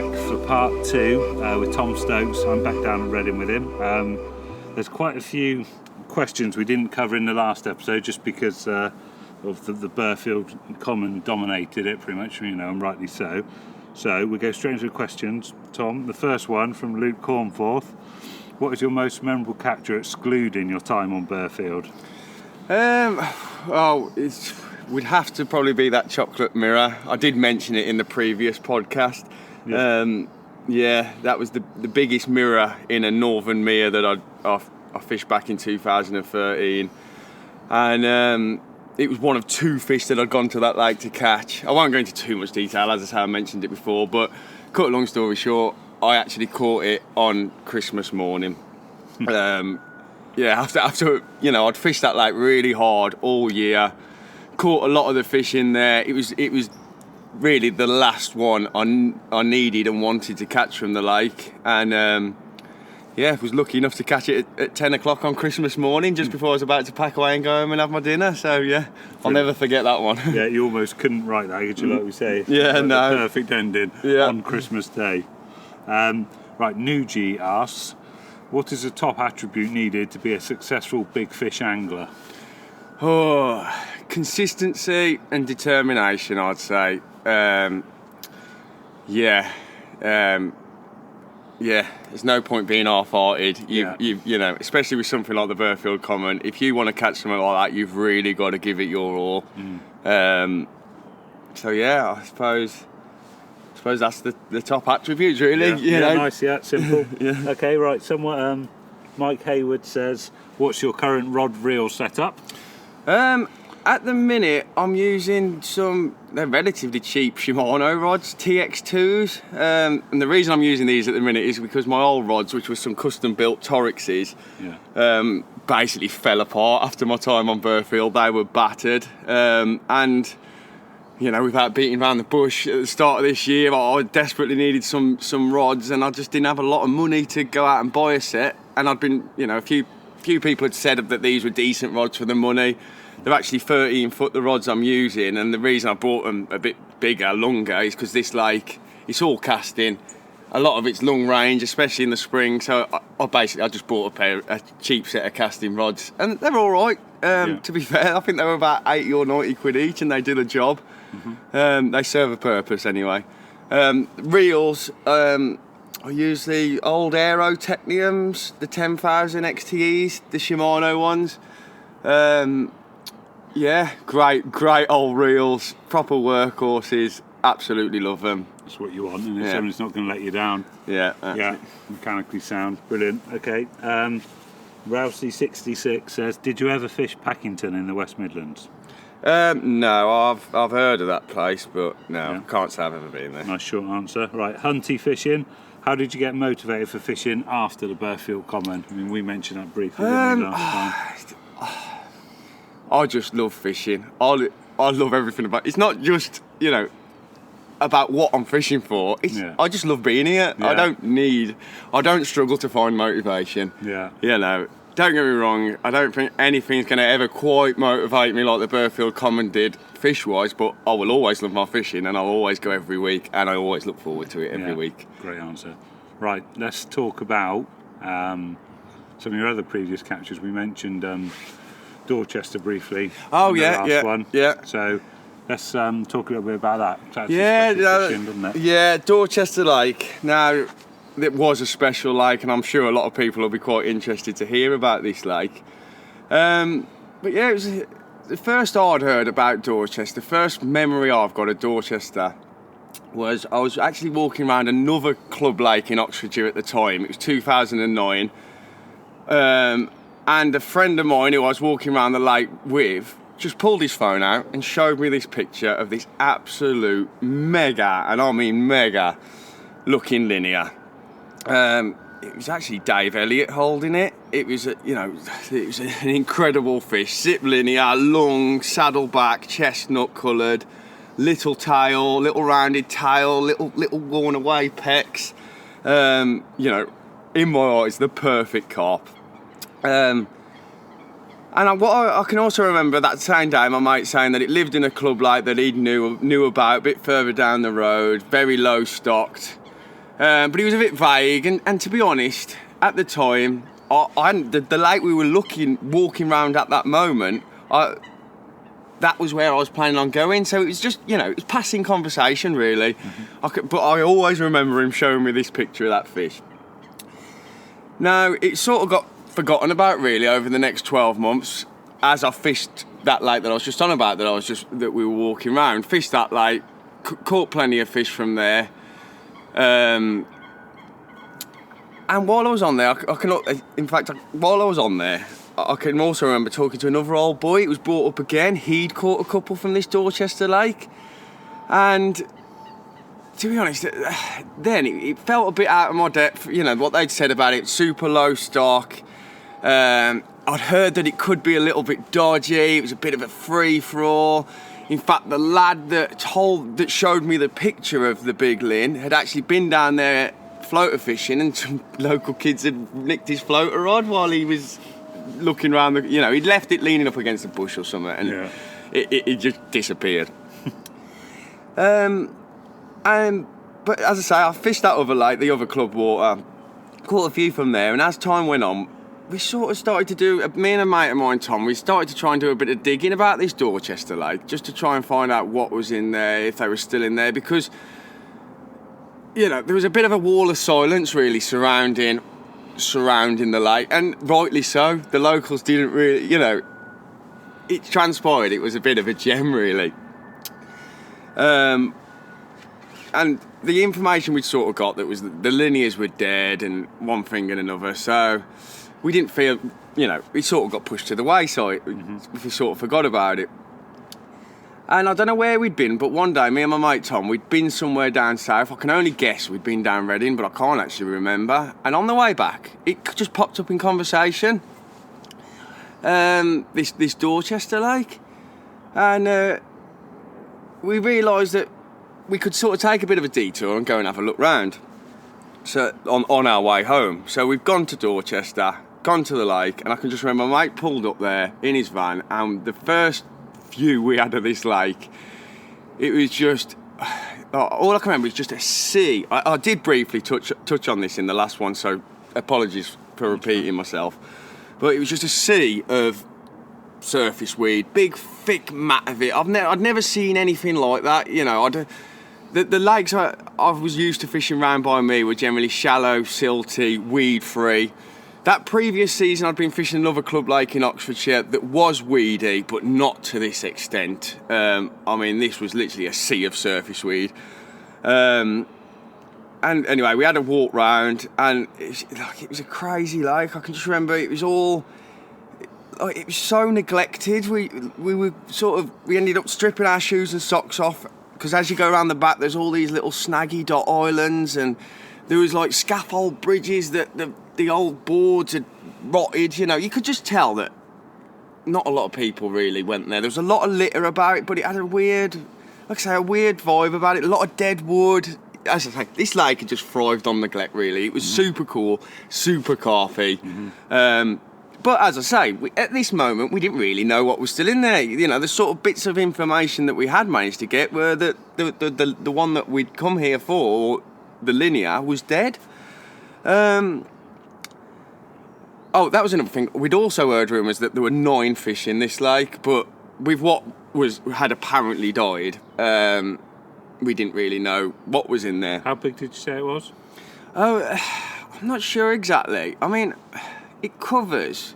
back for part 2 with Tom Stokes. I'm back down at Reading with him. There's quite a few questions we didn't cover in the last episode just because of the Burfield Common dominated it pretty much, and rightly so. So we go straight into the questions. Tom, the first one from Luke Cornforth. What is your most memorable capture excluding your time on Burfield? Would have to probably be that chocolate mirror. I did mention it in the previous podcast. That was the biggest mirror in a northern mere that I fished back in 2013, and it was one of 2 fish that I'd gone to that lake to catch. I won't go into too much detail, as I say, I mentioned it before, but cut a long story short, I actually caught it on Christmas morning. After I'd fished that lake really hard all year. Caught a lot of the fish in there. It was really the last one I needed and wanted to catch from the lake, and was lucky enough to catch it at 10 o'clock on Christmas morning, just before I was about to pack away and go home and have my dinner. So I'll never forget that one. Yeah, you almost couldn't write that, could you? Like we say, no, the perfect ending on Christmas Day. Right, Nuji asks, what is the top attribute needed to be a successful big fish angler? Consistency and determination, I'd say. There's no point being half-hearted. Especially with something like the Burfield Common. If you want to catch something like that, you've really got to give it your all. I suppose that's the top attributes, really. Nice, simple. Okay, right. Somewhat. Mike Hayward says, "What's your current rod reel setup?" At the minute, I'm using they're relatively cheap Shimano rods, TX2s. And the reason I'm using these at the minute is because my old rods, which were some custom-built Torixes, basically fell apart after my time on Burfield. They were battered. Without beating around the bush at the start of this year, I desperately needed some rods, and I just didn't have a lot of money to go out and buy a set. And I'd been, a few people had said that these were decent rods for the money. They're actually 13 foot, the rods I'm using, and the reason I bought them a bit bigger, longer, is because this lake, it's all casting. A lot of it's long range, especially in the spring, so I just bought a cheap set of casting rods, and they're all right. To be fair, I think they were about 80 or 90 quid each, and they do the job. They serve a purpose anyway. Reels, I use the old Aero Techniums, the 10,000 XTEs, the Shimano ones. Great old reels, proper workhorses, absolutely love them. That's what you want, and it's something that's not going to let you down. Mechanically sound, brilliant. Okay, Rousey66 says, did you ever fish Packington in the West Midlands? No, I've heard of that place, but no, can't say I've ever been there. Nice short answer. Right, Hunty fishing. How did you get motivated for fishing after the Burfield Common? I mean, we mentioned that briefly last time. I just love fishing. I love everything about it. It's not just, about what I'm fishing for. I just love being here. I don't struggle to find motivation. Don't get me wrong, I don't think anything's going to ever quite motivate me like the Burfield Common did fish-wise, but I will always love my fishing, and I'll always go every week, and I always look forward to it every week. Great answer. Right, let's talk about some of your other previous captures. We mentioned Dorchester briefly. Oh, in the last one. Yeah. So let's talk a little bit about that. Fishing, doesn't it? Yeah, Dorchester Lake. Now, it was a special lake, and I'm sure a lot of people will be quite interested to hear about this lake. It was the first I'd heard about Dorchester. The first memory I've got of Dorchester was I was actually walking around another club lake in Oxfordshire at the time. It was 2009. And a friend of mine who I was walking around the lake with just pulled his phone out and showed me this picture of this absolute mega, and I mean mega, looking linear. It was actually Dave Elliott holding it. It was an incredible fish. Zip linear, long, saddleback, chestnut coloured, little tail, little rounded tail, little worn away pecs. In my eyes, the perfect carp. And what I can also remember that same day, my mate saying that it lived in a club lake that he knew about a bit further down the road, very low stocked. But he was a bit vague, and to be honest, at the time, the lake we were walking around at that moment, that was where I was planning on going. So it was just, it was passing conversation, really. But I always remember him showing me this picture of that fish. Now, it sort of got forgotten about, really, over the next 12 months, as I fished that lake that I was just on about, that we were walking around, fished that lake, caught plenty of fish from there. And while I was on there, while I was on there, I can also remember talking to another old boy. It was brought up again. He'd caught a couple from this Dorchester Lake. And to be honest, then it felt a bit out of my depth. What they'd said about it, super low stock. I'd heard that it could be a little bit dodgy. It was a bit of a free-for-all. In fact, the lad that showed me the picture of the big Lynn had actually been down there floater fishing, and some local kids had nicked his floater rod while he was looking around he'd left it leaning up against a bush or something, and it just disappeared. But as I say, I fished that other lake, the other club water, caught a few from there, and as time went on, we sort of started to do, me and a mate of mine, Tom, we started to try and do a bit of digging about this Dorchester Lake, just to try and find out what was in there, if they were still in there, because, there was a bit of a wall of silence, really, surrounding the lake, and rightly so. The locals didn't really, it transpired it was a bit of a gem, really. And the information we'd sort of got, that was the linears were dead and one thing and another, so we didn't feel, it sort of got pushed to the wayside. We sort of forgot about it. And I don't know where we'd been, but one day, me and my mate Tom, we'd been somewhere down south. I can only guess we'd been down Reading, but I can't actually remember. And on the way back, it just popped up in conversation. This Dorchester Lake. And we realised that we could sort of take a bit of a detour and go and have a look round. So on our way home. So we've gone to Dorchester, gone to the lake, and I can just remember my mate pulled up there in his van, and the first view we had of this lake, it was just, all I can remember is just a sea. I did briefly touch on this in the last one, so apologies for repeating myself, but it was just a sea of surface weed, big thick mat of it. I'd never seen anything like that. The lakes I was used to fishing round by me were generally shallow, silty, weed free. That previous season, I'd been fishing another club lake in Oxfordshire that was weedy, but not to this extent. This was literally a sea of surface weed. And anyway, we had a walk round, and it was a crazy lake. I can just remember it was all, it was so neglected. We ended up stripping our shoes and socks off, because as you go around the back, there's all these little snaggy dot islands, and there was like scaffold bridges that the old boards had rotted. You could just tell that not a lot of people really went there. There was a lot of litter about it, but it had a weird vibe about it. A lot of dead wood. As I say, this lake had just thrived on neglect, really. It was super cool, super carpy. But as I say, at this moment, we didn't really know what was still in there. The sort of bits of information that we had managed to get were that the one that we'd come here for, the linear, was dead. That was another thing. We'd also heard rumours that there were 9 fish in this lake, but with what had apparently died, we didn't really know what was in there. How big did you say it was? I'm not sure exactly. It covers,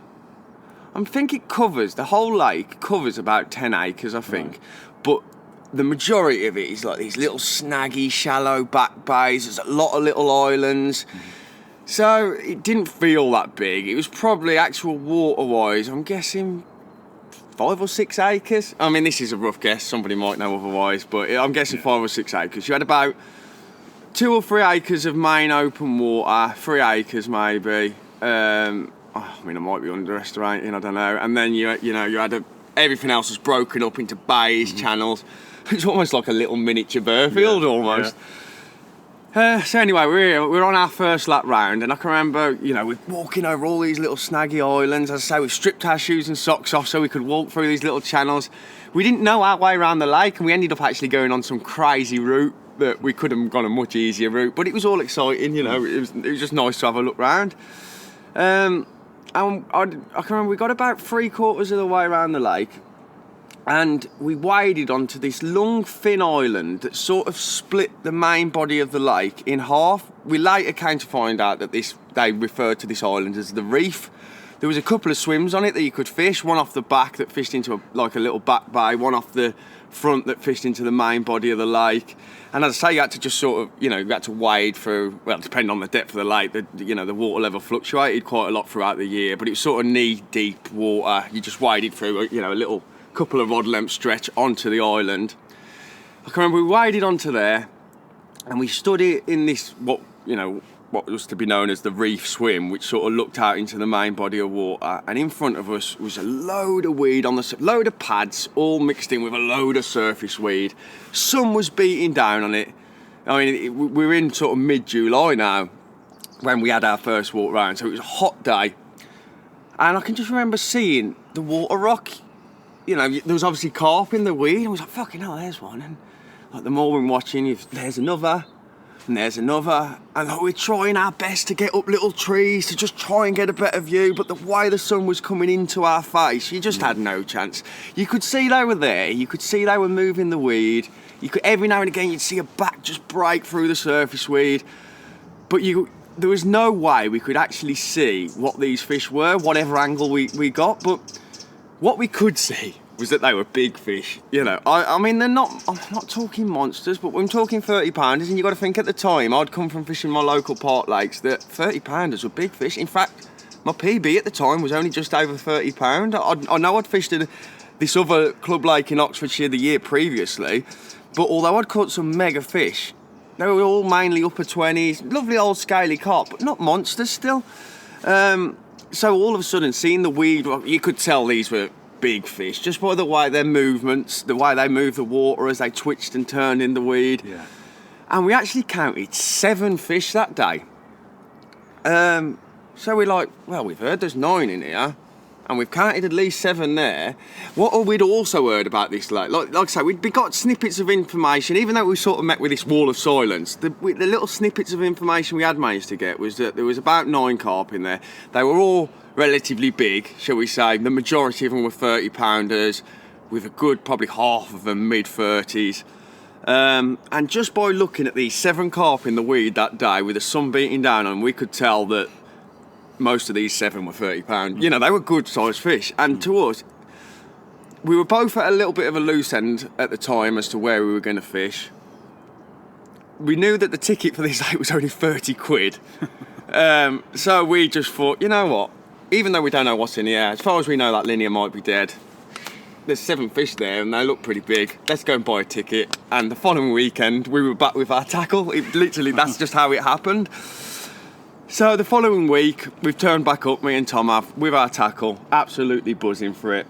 the whole lake covers about 10 acres, I think. Right. But the majority of it is like these little snaggy, shallow back bays. There's a lot of little islands. So it didn't feel that big. It was probably actual water-wise, I'm guessing 5 or 6 acres. This is a rough guess. Somebody might know otherwise, but I'm guessing 5 or 6 acres. You had about 2 or 3 acres of main open water, 3 acres maybe. I might be underestimating, I don't know. And then you had everything else was broken up into bays, channels. It's almost like a little miniature Burfield, almost. So anyway, we're on our first lap round, and I can remember, we're walking over all these little snaggy islands. As I say, we stripped our shoes and socks off so we could walk through these little channels. We didn't know our way around the lake, and we ended up actually going on some crazy route that we could have gone a much easier route, but it was all exciting, you know. It was just nice to have a look round. And I can remember we got about 3/4 of the way around the lake, and we waded onto this long, thin island that sort of split the main body of the lake in half. We later came to find out that they referred to this island as the reef. There was a couple of swims on it that you could fish, one off the back that fished into a little back bay, one off the front that fished into the main body of the lake. And as I say, you had to just sort of, you had to wade through, well, depending on the depth of the lake, the water level fluctuated quite a lot throughout the year, but it was sort of knee-deep water. You just waded through, a little couple of rod length stretch onto the island. I can remember we waded onto there, and we stood in this, what was to be known as the reef swim, which sort of looked out into the main body of water, and in front of us was a load of weed load of pads, all mixed in with a load of surface weed. Sun was beating down on it. I mean, we're in sort of mid-July now when we had our first walk round, so it was a hot day, and I can just remember seeing the water rock. There was obviously carp in the weed. I was like, fucking hell, there's one. And like, the more we're watching, there's another. And there's another, and we're trying our best to get up little trees to just try and get a better view, but the way the sun was coming into our face, you just had no chance. You could see they were there, you could see they were moving the weed, every now and again you'd see a back just break through the surface weed, but there was no way we could actually see what these fish were, whatever angle we got, but what we could see was that they were big fish. I mean, I'm not talking monsters, but I'm talking 30-pounders, and you've got to think at the time, I'd come from fishing my local park lakes, that 30-pounders were big fish. In fact, my PB at the time was only just over £30. I know I'd fished in this other club lake in Oxfordshire the year previously, but although I'd caught some mega fish, they were all mainly upper 20s, lovely old scaly carp, but not monsters still. So all of a sudden, seeing the weed, you could tell these were big fish just by the way their movements, the way they moved the water as they twitched and turned in the weed. Yeah. And we actually counted 7 fish that day. So we're like, well, we've heard there's 9 in here, and we've counted at least 7 there. What we'd also heard about this lake, like I say, we'd got snippets of information, even though we sort of met with this wall of silence. The little snippets of information we had managed to get was that there was about 9 carp in there. They were all relatively big, shall we say. The majority of them were 30-pounders, with a good probably half of them mid-30s. And just by looking at these 7 carp in the weed that day with the sun beating down on them, we could tell that most of these 7 were 30-pound. They were good-sized fish. And to us, we were both at a little bit of a loose end at the time as to where we were going to fish. We knew that the ticket for this lake was only 30 quid. So we just thought, you know what? Even though we don't know what's in the air, as far as we know, that linear might be dead. There's 7 fish there, and they look pretty big. Let's go and buy a ticket. And the following weekend, we were back with our tackle. That's just how it happened. So the following week, we've turned back up, me and Tom have, with our tackle, absolutely buzzing for it.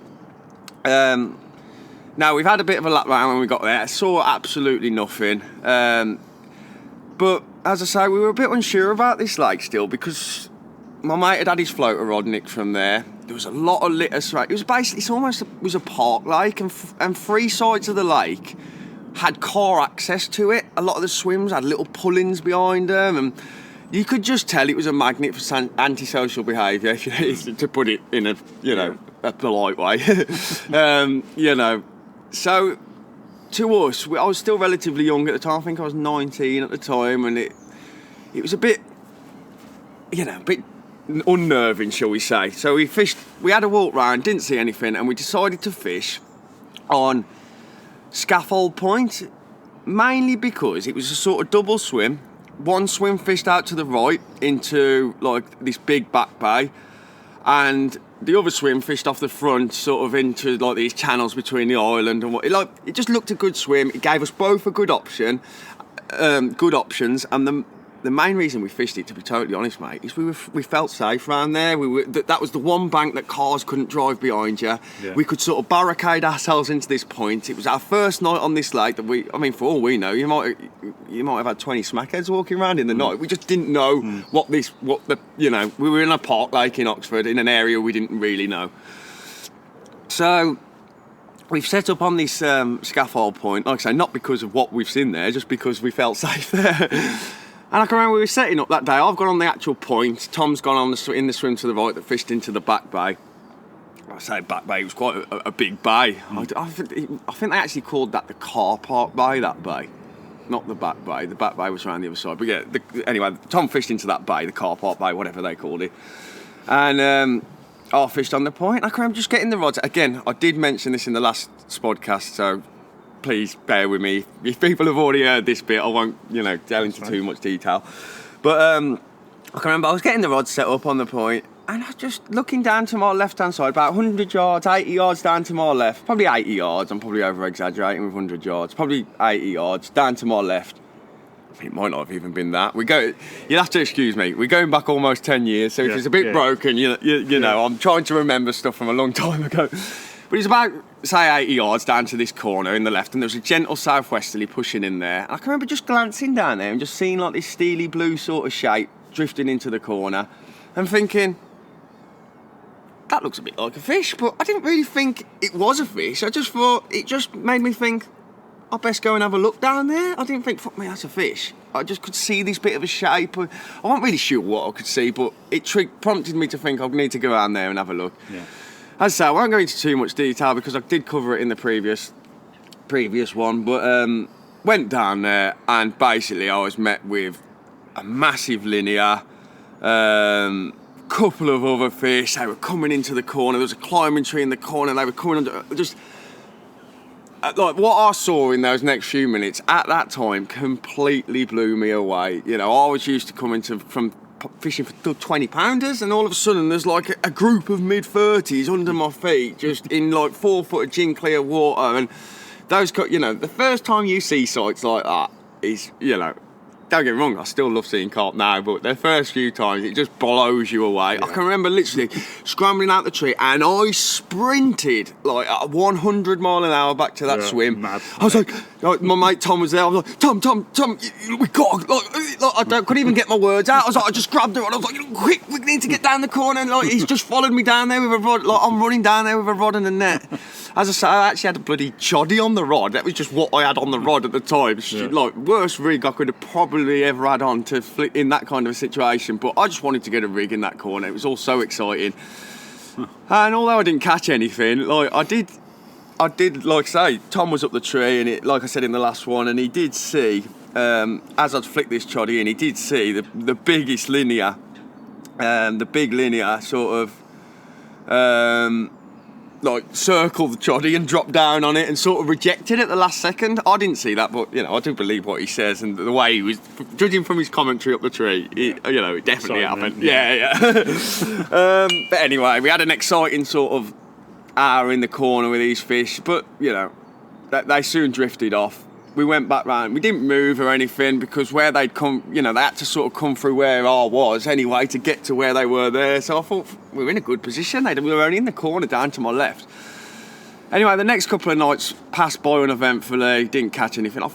Now, we've had a bit of a lap round when we got there. Saw absolutely nothing. But as I say, we were a bit unsure about this lake still, because my mate had his floater rod nicked from there. There was a lot of litter. It was a park lake, and 3 sides of the lake had car access to it. A lot of the swims had little pullings behind them, and you could just tell it was a magnet for antisocial behaviour, to put it in a polite way. So to us, I was still relatively young at the time. I think I was 19 at the time, and it was a bit unnerving, shall we say. So we had a walk round, didn't see anything, and we decided to fish on Scaffold Point, mainly because it was a sort of double swim. One swim fished out to the right into like this big back bay, and the other swim fished off the front, sort of into like these channels between the island and it just looked a good swim. It gave us both a good options, and the main reason we fished it, to be totally honest, mate, is we felt safe around there. That was the one bank that cars couldn't drive behind you. Yeah. We could sort of barricade ourselves into this point. It was our first night on this lake that for all we know, you might have had 20 smackheads walking around in the night. We just didn't know we were in a park lake in Oxford in an area we didn't really know. So we've set up on this scaffold point, like I say, not because of what we've seen there, just because we felt safe there. And I can remember we were setting up that day. I've gone on the actual point. Tom's gone on in the swim to the right that fished into the back bay. I say back bay, it was quite a big bay. I think they actually called that the car park bay, that bay. Not the back bay. The back bay was around the other side. But yeah, anyway, Tom fished into that bay, the car park bay, whatever they called it. And I fished on the point. I can remember just getting the rods. Again, I did mention this in the last podcast, so please bear with me. If people have already heard this bit, I won't, delve into too much detail. But I can remember I was getting the rods set up on the point, and I was just looking down to my left-hand side, about 100 yards, 80 yards down to my left. Probably 80 yards. I'm probably over-exaggerating with 100 yards. Probably 80 yards down to my left. It might not have even been that. You'll have to excuse me. We're going back almost 10 years, so if it's a bit broken, you know, I'm trying to remember stuff from a long time ago. But it's about, say, 80 yards down to this corner in the left, and there was a gentle southwesterly pushing in there. And I can remember just glancing down there and just seeing like this steely blue sort of shape drifting into the corner and thinking, that looks a bit like a fish, but I didn't really think it was a fish. I just thought, it just made me think, I'd best go and have a look down there. I didn't think, fuck me, that's a fish. I just could see this bit of a shape. I wasn't really sure what I could see, but it prompted me to think I need to go down there and have a look. Yeah. As I say, I won't go into too much detail because I did cover it in the previous one, but went down there and basically I was met with a massive linear, couple of other fish. They were coming into the corner. There was a climbing tree in the corner. They were coming under, just like what I saw in those next few minutes at that time completely blew me away. I was used to coming from fishing for 20 pounders, and all of a sudden there's like a group of mid-30s under my feet, just in like 4 foot of gin clear water. And those, the first time you see sights like that is, don't get me wrong, I still love seeing carp now, but the first few times it just blows you away. Yeah. I can remember literally scrambling out the tree and I sprinted like at 100 mile an hour back to that swim. Mad. I was like, my mate Tom was there. I was like, Tom, we got, I couldn't even get my words out. I just grabbed her and I was like, quick, we need to get down the corner. And he's just followed me down there with a rod. I'm running down there with a rod and a net. As I say, I actually had a bloody choddy on the rod. That was just what I had on the rod at the time. Yeah. Worst rig I could have probably ever had on to flick in that kind of a situation. But I just wanted to get a rig in that corner. It was all so exciting. And although I didn't catch anything, I did, like I say, Tom was up the tree, and it, like I said in the last one, and he did see, as I'd flicked this choddy in, he did see the biggest linear, the big linear sort of, circle the choddy and drop down on it and sort of rejected it at the last second. I didn't see that, but I do believe what he says, and the way he was judging from his commentary up the tree, it definitely happened. Yeah. But anyway, we had an exciting sort of hour in the corner with these fish, but they soon drifted off. We went back round. We didn't move or anything because where they'd come, they had to sort of come through where I was anyway to get to where they were there. So I thought we were in a good position. We were only in the corner down to my left. Anyway, the next couple of nights passed by uneventfully. Didn't catch anything. I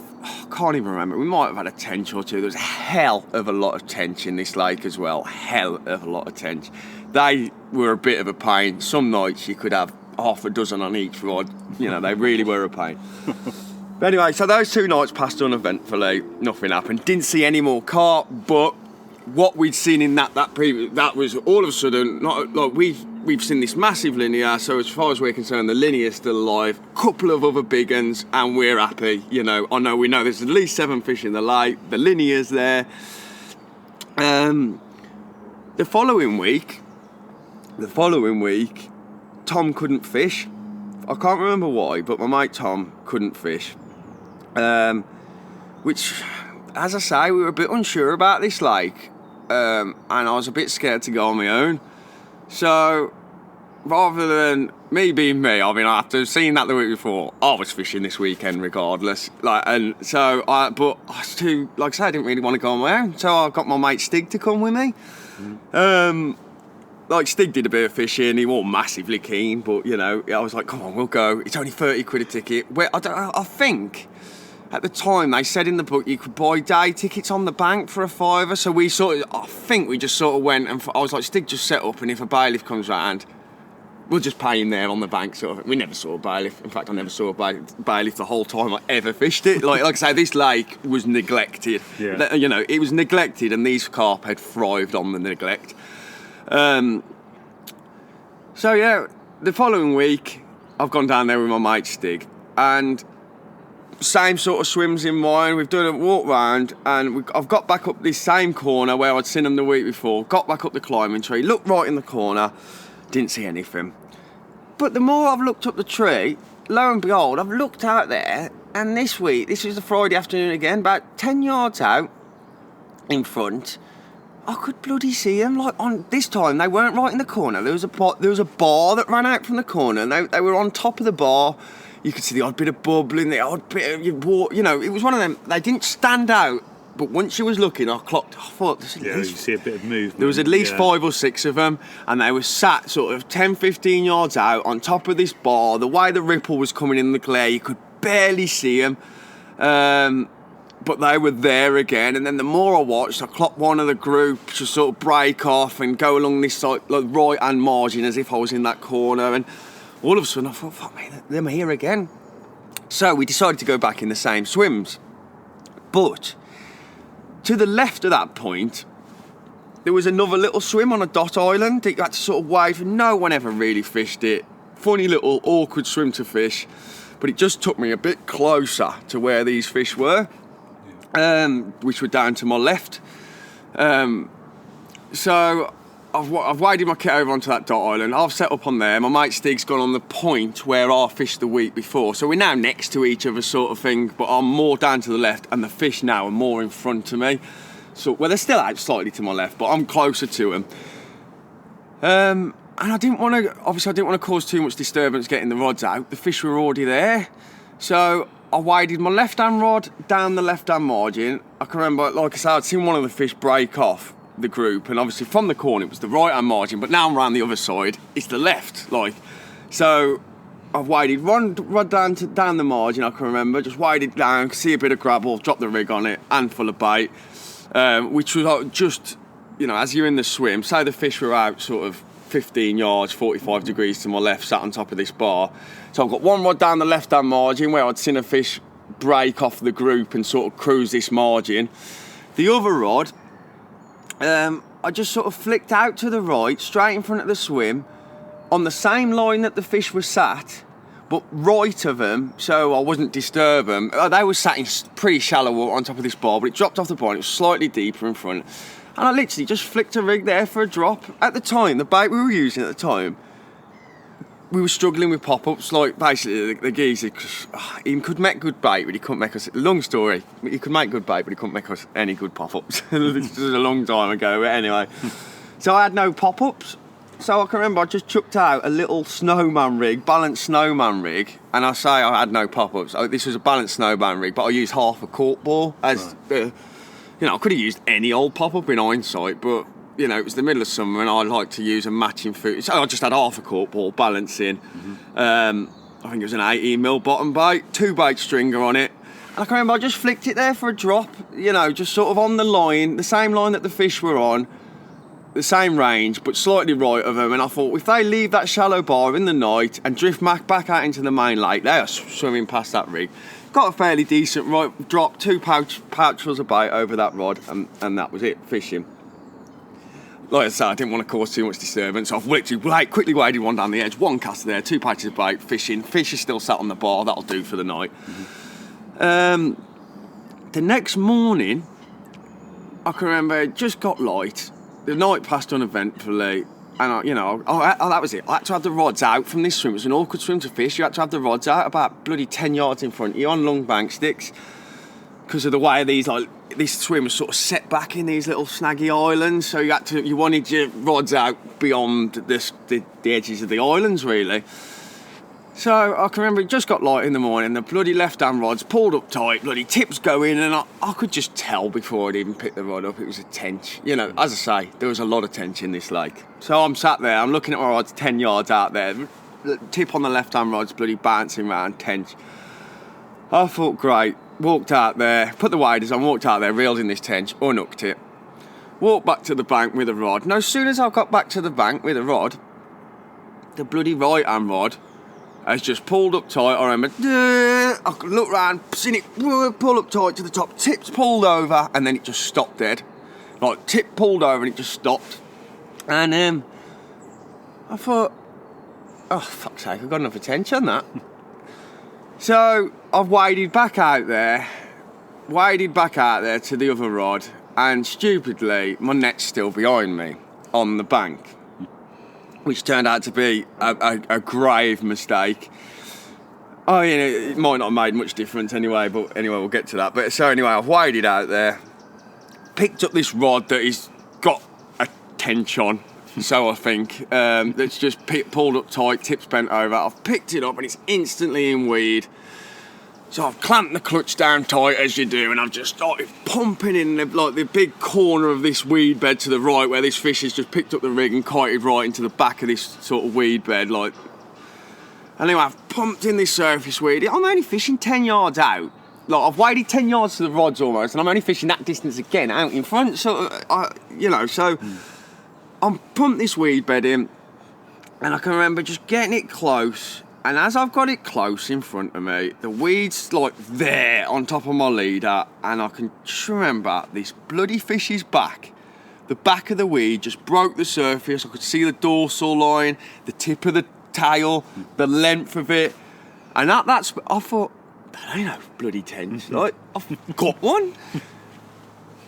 can't even remember. We might have had a tench or two. There was a hell of a lot of tench in this lake as well. Hell of a lot of tench. They were a bit of a pain. Some nights you could have half a dozen on each rod. They really were a pain. But anyway, so those 2 nights passed uneventfully. Nothing happened. Didn't see any more carp, but what we'd seen in that was all of a sudden, we've seen this massive linear. So as far as we're concerned, the linear's still alive. Couple of other big uns, and we're happy. We know there's at least 7 fish in the lake. The linear's there. The following week, Tom couldn't fish. I can't remember why, but my mate Tom couldn't fish. Which, as I say, we were a bit unsure about this lake, and I was a bit scared to go on my own. So, rather than me being me, after seeing that the week before, I was fishing this weekend regardless. But I was too, like I say, I didn't really want to go on my own, so I got my mate Stig to come with me. Stig did a bit of fishing. He wasn't massively keen, but I was like, come on, we'll go. It's only 30 quid a ticket. I think at the time they said in the book you could buy day tickets on the bank for a £5. So we just sort of went, and I was like, Stig, just set up, and if a bailiff comes round, we'll just pay him there on the bank, sort of. We never saw a bailiff. In fact, I never saw a bailiff the whole time I ever fished it. Like I say, this lake was neglected. Yeah. You know, it was neglected, and these carp had thrived on the neglect. So yeah, the following week, I've gone down there with my mate Stig, and same sort of swims in mind. We've done a walk round, and I've got back up this same corner where I'd seen them the week before. Got back up the climbing tree, looked right in the corner, didn't see anything. But the more I've looked up the tree, lo and behold, I've looked out there, and this week, this was a Friday afternoon again, about 10 yards out in front, I could bloody see them. Like, on this time, they weren't right in the corner. There was a bar that ran out from the corner, and they were on top of the bar. You could see the odd bit of bubbling, the odd bit of, you know, it was one of them. They didn't stand out, but once you was looking, I thought, there's at least, you see a bit of movement. There was at least 5 or 6 of them, and they were sat sort of 10, 15 yards out on top of this bar. The way the ripple was coming in the glare, you could barely see them. But they were there again, and then the more I watched, I clocked one of the group to sort of break off and go along this side, like right-hand margin, as if I was in that corner, and all of a sudden I thought, fuck me, them here again. So we decided to go back in the same swims. But to the left of that point, there was another little swim on a dot island that you had to sort of wave, and no one ever really fished it. Funny little awkward swim to fish, but it just took me a bit closer to where these fish were. Which were down to my left. So I've waded my kit over onto that dot island. I've set up on there. My mate Stig's gone on the point where I fished the week before. So we're now next to each other sort of thing, but I'm more down to the left, and the fish now are more in front of me. So, well, they're still out slightly to my left, but I'm closer to them. And I didn't want to cause too much disturbance getting the rods out. The fish were already there. So I waded my left-hand rod down the left-hand margin. I can remember, like I said, I'd seen one of the fish break off the group, and obviously from the corner it was the right-hand margin, but now I'm around the other side, it's the left, like. So I've waded rod down the margin, I can remember, just waded down, see a bit of gravel, drop the rig on it, handful of bait, which was like just, you know, as you're in the swim, say the fish were out sort of 15 yards, 45 degrees to my left, sat on top of this bar. So I've got one rod down the left-hand margin where I'd seen a fish break off the group and sort of cruise this margin. The other rod, I just sort of flicked out to the right, straight in front of the swim, on the same line that the fish were sat, but right of them, so I wasn't disturb them. They were sat in pretty shallow water on top of this bar, but it dropped off the bar and it was slightly deeper in front. And I literally just flicked a rig there for a drop. At the time, the bait we were using at the time, we were struggling with pop-ups. Like, basically, the geezer, he could make good bait, but he couldn't make us, long story, he could make good bait, but he couldn't make us any good pop-ups. This was a long time ago, but anyway. So I had no pop-ups. So I can remember I just chucked out a little snowman rig, balanced snowman rig, and I say I had no pop-ups. This was a balanced snowman rig, but I used half a cork ball as the... You know, I could have used any old pop-up in hindsight, but, you know, it was the middle of summer and I like to use a matching food. So I just had half a cork ball balancing. I think it was an 18mm bottom bait, 2 bait stringer on it. And I can remember I just flicked it there for a drop, you know, just sort of on the line, the same line that the fish were on, the same range, but slightly right of them. And I thought, if they leave that shallow bar in the night and drift back out into the main lake, they are swimming past that rig. Got a fairly decent right drop, 2 pouchfuls of bait over that rod, and that was it, fishing. Like I said, I didn't want to cause too much disturbance. I've literally quickly waded one down the edge, 1 cast there, 2 pouches of bait, fishing. Fish is still sat on the bar, that'll do for the night. The next morning, I can remember it just got light. The night passed uneventfully. And, that was it. I had to have the rods out from this swim. It was an awkward swim to fish. You had to have the rods out about bloody 10 yards in front of you on long bank sticks because of the way this swim was sort of set back in these little snaggy islands. So you wanted your rods out beyond the edges of the islands, really. So I can remember it just got light in the morning. The bloody left-hand rods pulled up tight, bloody tips going, and I could just tell before I'd even picked the rod up it was a tench. You know, as I say, there was a lot of tench in this lake. So I'm sat there, I'm looking at my rods 10 yards out there. The tip on the left-hand rod's bloody bouncing around, tench. I thought, great. Walked out there, put the waders on, walked out there, reeled in this tench, unhooked it. Walked back to the bank with a rod. Now, as soon as I got back to the bank with a rod, the bloody right-hand rod has just pulled up tight. I remember, I could look round, seen it pull up tight to the top, tips pulled over, and then it just stopped dead. Like, tip pulled over and it just stopped. And I thought, oh, fuck's sake, I've got enough attention, that. So I've waded back out there to the other rod, and stupidly, my net's still behind me on the bank, which turned out to be a grave mistake. Oh, you know, it might not have made much difference anyway, but anyway, we'll get to that. But so anyway, I've waded out there, picked up this rod that has got a tension, so I think, that's just pulled up tight, tips bent over. I've picked it up and it's instantly in weed. So I've clamped the clutch down tight, as you do, and I've just started pumping in the big corner of this weed bed to the right, where this fish has just picked up the rig and kited right into the back of this sort of weed bed. Anyway, I've pumped in this surface weed. I'm only fishing 10 yards out. I've waded 10 yards to the rods almost, and I'm only fishing that distance again out in front. So, I'm pumped this weed bed in, and I can remember just getting it close. And as I've got it close in front of me, the weed's like there on top of my leader, and I can just remember this bloody fish's back. The back of the weed just broke the surface. I could see the dorsal line, the tip of the tail, the length of it. And I thought, that ain't no bloody tense. Like, I've got one.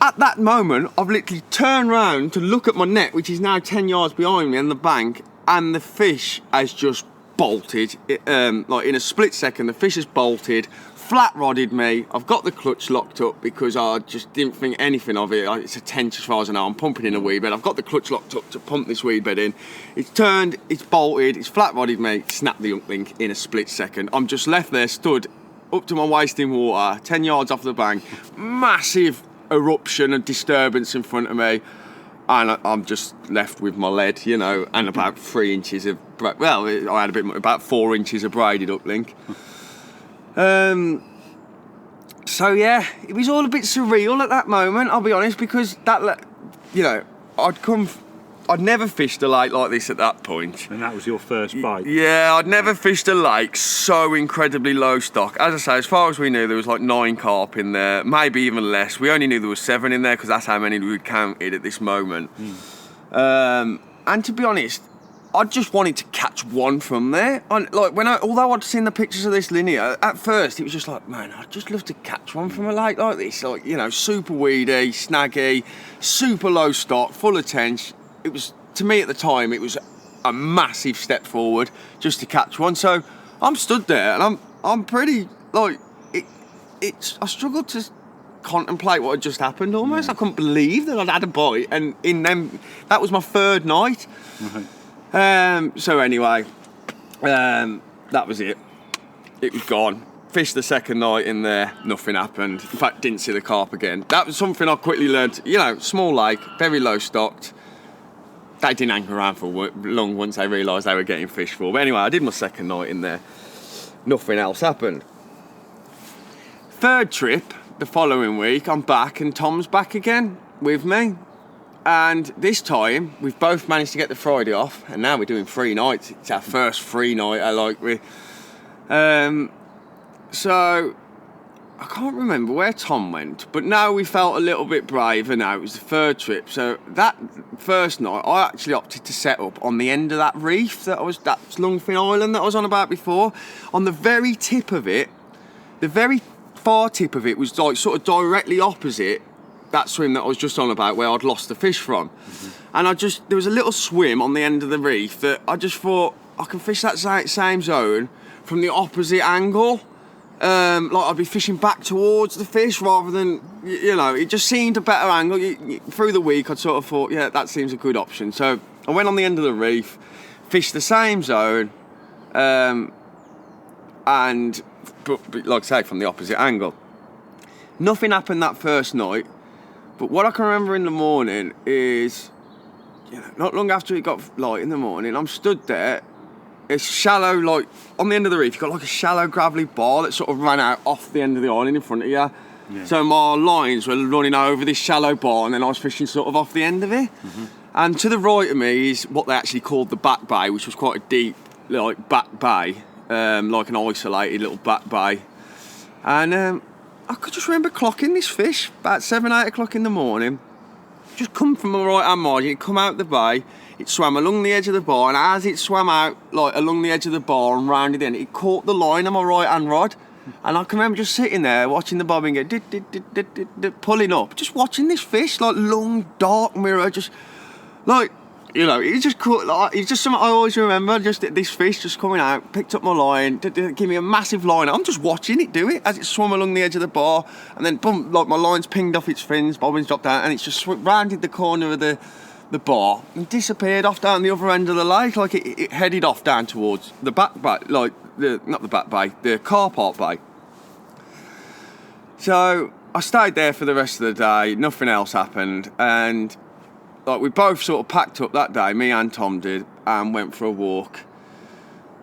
At that moment, I've literally turned round to look at my net, which is now 10 yards behind me on the bank, and the fish has just bolted. In a split second, the fish has bolted, flat rodded me. I've got the clutch locked up because I just didn't think anything of it. It's a tense as far as I know. I'm pumping in a weed bed. I've got the clutch locked up to pump this weed bed in. It's turned, it's bolted, it's flat rodded me, snapped the hook link in a split second. I'm just left there, stood up to my waist in water, 10 yards off the bank, massive eruption and disturbance in front of me. And I'm just left with my lead, and about 3 inches of, I had about 4 inches of braided uplink. So yeah, it was all a bit surreal at that moment, I'll be honest, because I'd never fished a lake like this at that point. And that was your first bite? Yeah, I'd never fished a lake so incredibly low stock. As I say, as far as we knew, there was like 9 carp in there, maybe even less. We only knew there was 7 in there because that's how many we'd counted at this moment. And to be honest, I just wanted to catch one from there. Although I'd seen the pictures of this linear, at first it was just like, man, I'd just love to catch one from a lake like this. Super weedy, snaggy, super low stock, full of tench. It was, to me at the time, it was a massive step forward just to catch one. So I'm stood there and I'm pretty, I struggled to contemplate what had just happened almost. Yeah. I couldn't believe that I'd had a bite, and that was my 3rd night. Right. So anyway, that was it. It was gone. Fished the 2nd night in there, nothing happened. In fact, didn't see the carp again. That was something I quickly learned. Small lake, very low stocked. They didn't hang around for long once they realised they were getting fish for. But anyway, I did my 2nd night in there. Nothing else happened. 3rd trip, the following week, I'm back and Tom's back again with me. And this time, we've both managed to get the Friday off, and now we're doing 3 nights. It's our first free night, So, I can't remember where Tom went, but now we felt a little bit braver now. It was the 3rd trip. So that first night, I actually opted to set up on the end of that reef that's Lungfin Island that I was on about before. On the very tip of it, the very far tip of it was like sort of directly opposite that swim that I was just on about, where I'd lost the fish from. And there was a little swim on the end of the reef that I just thought, I can fish that same zone from the opposite angle. I'd be fishing back towards the fish rather than, it just seemed a better angle. Through the week, I'd sort of thought, yeah, that seems a good option. So I went on the end of the reef, fished the same zone, but like I say, from the opposite angle. Nothing happened that first night, but what I can remember in the morning is, not long after it got light in the morning, I'm stood there. It's shallow, on the end of the reef, you've got like a shallow gravelly bar that sort of ran out off the end of the island in front of you. Yeah. So my lines were running over this shallow bar, and then I was fishing sort of off the end of it. And to the right of me is what they actually called the back bay, which was quite a deep, like, back bay, like an isolated little back bay. And I could just remember clocking this fish about 7, 8 o'clock in the morning. Just come from the right-hand margin, it come out the bay, it swam along the edge of the bar, and as it swam out, like, along the edge of the bar and rounded in, it caught the line on my right-hand rod. And I can remember just sitting there watching the bobbing go pulling up, just watching this fish, like, long dark mirror, just like, you know, it just caught, like, it's just something I always remember, just this fish just coming out, picked up my line, give me a massive line. I'm just watching it do it as it swam along the edge of the bar, and then boom, like, my line's pinged off its fins, bobbins dropped down, and it's just rounded the corner of the bar and disappeared off down the other end of the lake. Like, it headed off down towards the back bay, like, not the back bay, the car park bay. So I stayed there for the rest of the day, nothing else happened, and like, we both sort of packed up that day, me and Tom did, and went for a walk.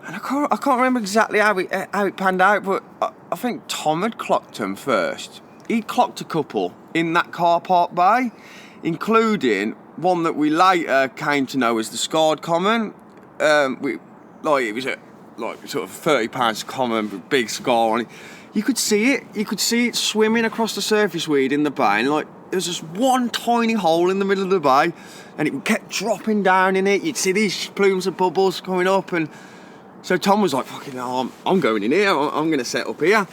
And I can't remember exactly how it panned out, but I think Tom had clocked them first. He clocked a couple in that car park bay, including one that we later came to know as the scarred common. It was a sort of £30 common with big scar on it. You could see it swimming across the surface weed in the bay, and like, there was just one tiny hole in the middle of the bay, and it kept dropping down in it. You'd see these plumes of bubbles coming up, and so Tom was like, fucking hell, I'm going in here, I'm going to set up here.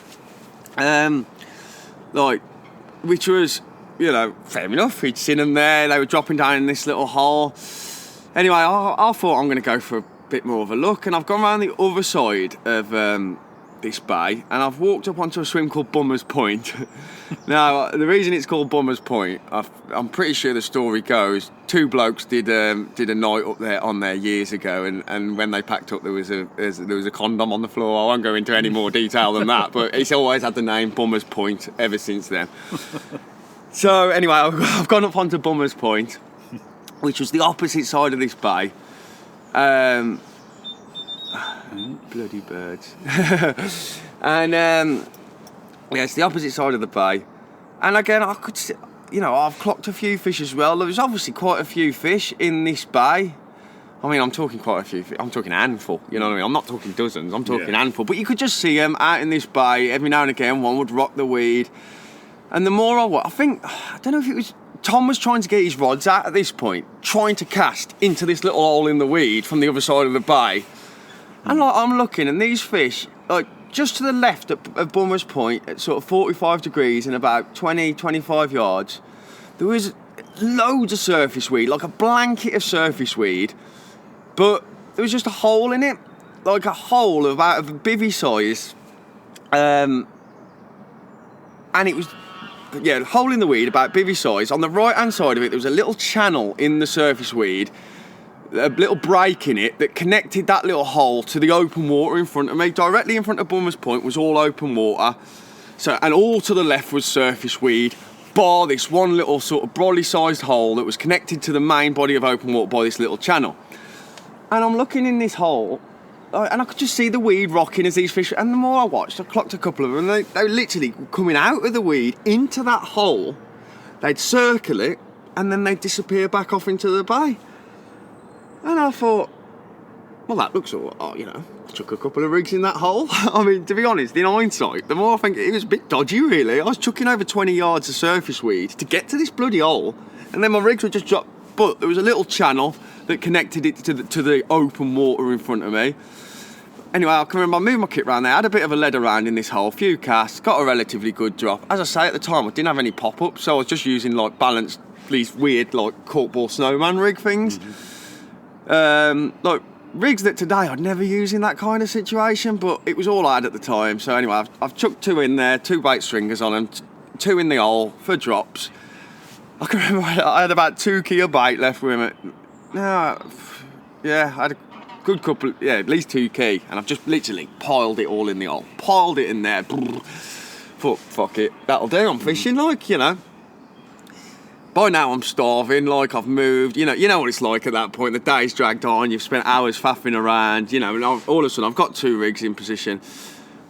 Which was, you know, fair enough. He'd seen them there, they were dropping down in this little hole. Anyway, I thought I'm going to go for a bit more of a look, and I've gone around the other side of this bay, and I've walked up onto a swim called Bummer's Point. Now, the reason it's called Bummer's Point, I'm pretty sure the story goes, two blokes did a night up there on there years ago, and when they packed up, there was a condom on the floor. I won't go into any more detail than that, but it's always had the name Bummer's Point ever since then. So anyway, I've gone up onto Bummer's Point, which was the opposite side of this bay. Bloody birds. And it's the opposite side of the bay, and again, I could see, you know, I've clocked a few fish as well. There was obviously quite a few fish in this bay. I mean, I'm talking quite a few fish. I'm talking a handful, you know what I mean? I'm not talking dozens, I'm talking handful, but you could just see them out in this bay. Every now and again one would rock the weed, and the more I don't know if it was Tom was trying to get his rods out at this point, trying to cast into this little hole in the weed from the other side of the bay. And like, I'm looking, and these fish, like, just to the left of Bummer's Point, at sort of 45 degrees and about 20-25 yards, there was loads of surface weed, like a blanket of surface weed, but there was just a hole in it, like a hole of about a bivvy size, and it was, a hole in the weed about bivvy size. On the right hand side of it, there was a little channel in the surface weed, a little break in it that connected that little hole to the open water in front of me. Directly in front of Bummer's Point was all open water, so, and all to the left was surface weed, bar this one little sort of brolly sized hole that was connected to the main body of open water by this little channel. And I'm looking in this hole, and I could just see the weed rocking as these fish, and the more I watched, I clocked a couple of them, and they were literally coming out of the weed into that hole. They'd circle it, and then they'd disappear back off into the bay. And I thought, well, that looks all right, you know, chuck a couple of rigs in that hole. I mean, to be honest, in hindsight, the more I think, it was a bit dodgy, really. I was chucking over 20 yards of surface weed to get to this bloody hole, and then my rigs would just drop, but there was a little channel that connected it to the open water in front of me. Anyway, I can remember I moved my kit around there, I had a bit of a lead around in this hole, a few casts, got a relatively good drop. As I say, at the time, I didn't have any pop-ups, so I was just using, like, balanced, these weird, like, corkball snowman rig things. Like, rigs that today I'd never use in that kind of situation, but it was all I had at the time. So anyway, I've chucked two in there, 2 bait stringers on them, 2 in the hole for drops. I can remember I had about 2 key of bait left with me. I had a good couple, at least 2 key, and I've just literally piled it all in the hole, piled it in there. Thought, fuck it, that'll do, I'm fishing, like, you know. By now I'm starving, like, I've moved, you know what it's like at that point. The day's dragged on, you've spent hours faffing around, you know, and all of a sudden I've got 2 rigs in position.